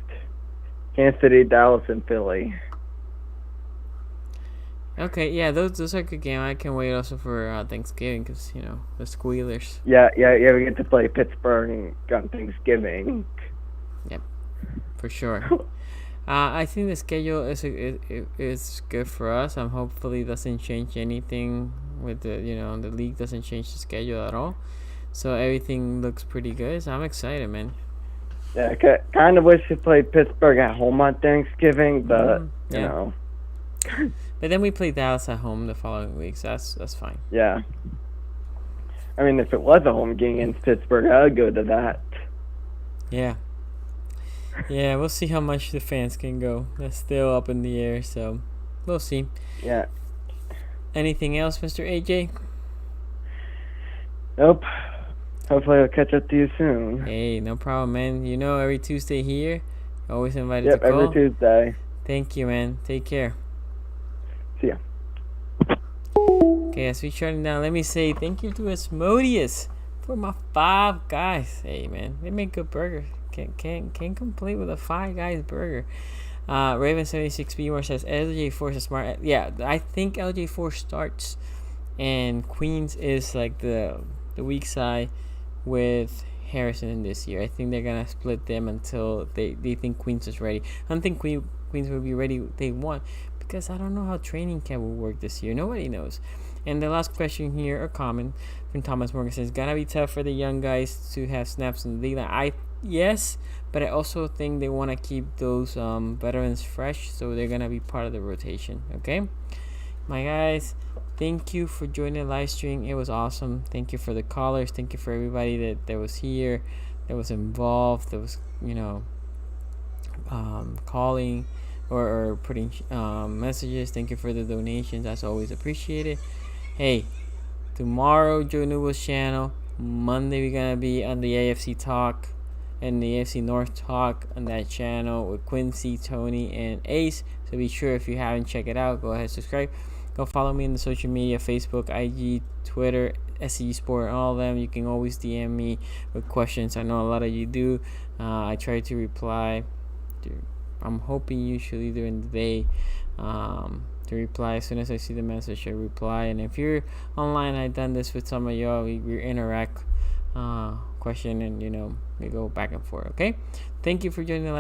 Kansas City, Dallas, and Philly. Okay, yeah, those are good games. I can't wait also for Thanksgiving because the Squealers. Yeah, we get to play Pittsburgh on Thanksgiving. Yep, for sure. I think the schedule is good for us. Hopefully it doesn't change anything with the league doesn't change the schedule at all. So everything looks pretty good. So I'm excited, man. Yeah, kind of wish we played Pittsburgh at home on Thanksgiving, but But then we play Dallas at home the following week, so that's fine. Yeah. I mean, if it was a home game against Pittsburgh, I would go to that. Yeah. Yeah, we'll see how much the fans can go. That's still up in the air, so we'll see. Yeah. Anything else, Mr. AJ? Nope. Hopefully I'll catch up to you soon. Hey, no problem, man. Every Tuesday here, you're always invited to call. Yep, every Tuesday. Thank you, man. Take care. See ya. Okay, as we shutting down, let me say thank you to Asmodeus for my 5 guys. Hey, man, they make good burgers. Can't complain with a 5 guys burger. Raven76B more says LJ4 is a smart. Yeah, I think LJ4 starts, and Queens is like the weak side with Harrison in this year. I think they're gonna split them until they think Queens is ready. I don't think Queens will be ready day 1 because I don't know how training camp will work this year. Nobody knows. And the last question here, or comment from Thomas Morgan, says, "Gonna be tough for the young guys to have snaps in the league." Yes, but I also think they want to keep those veterans fresh, so they're gonna be part of the rotation. Okay, my guys, thank you for joining the live stream. It was awesome. Thank you for the callers. Thank you for everybody that was here, that was involved, that was calling or putting messages. Thank you for the donations. That's always appreciated. Hey, tomorrow Joe Newell's channel. Monday we're gonna be on the AFC Talk and the AFC North Talk on that channel with Quincy, Tony, and Ace. So be sure, if you haven't checked it out, go ahead and subscribe. Go follow me on the social media, Facebook, IG, Twitter, szg.sports, all of them. You can always DM me with questions. I know a lot of you do. I try to reply. I'm hoping usually during the day to reply. As soon as I see the message, I reply. And if you're online, I've done this with some of y'all. We interact, question, and we go back and forth. Okay, thank you for joining the live.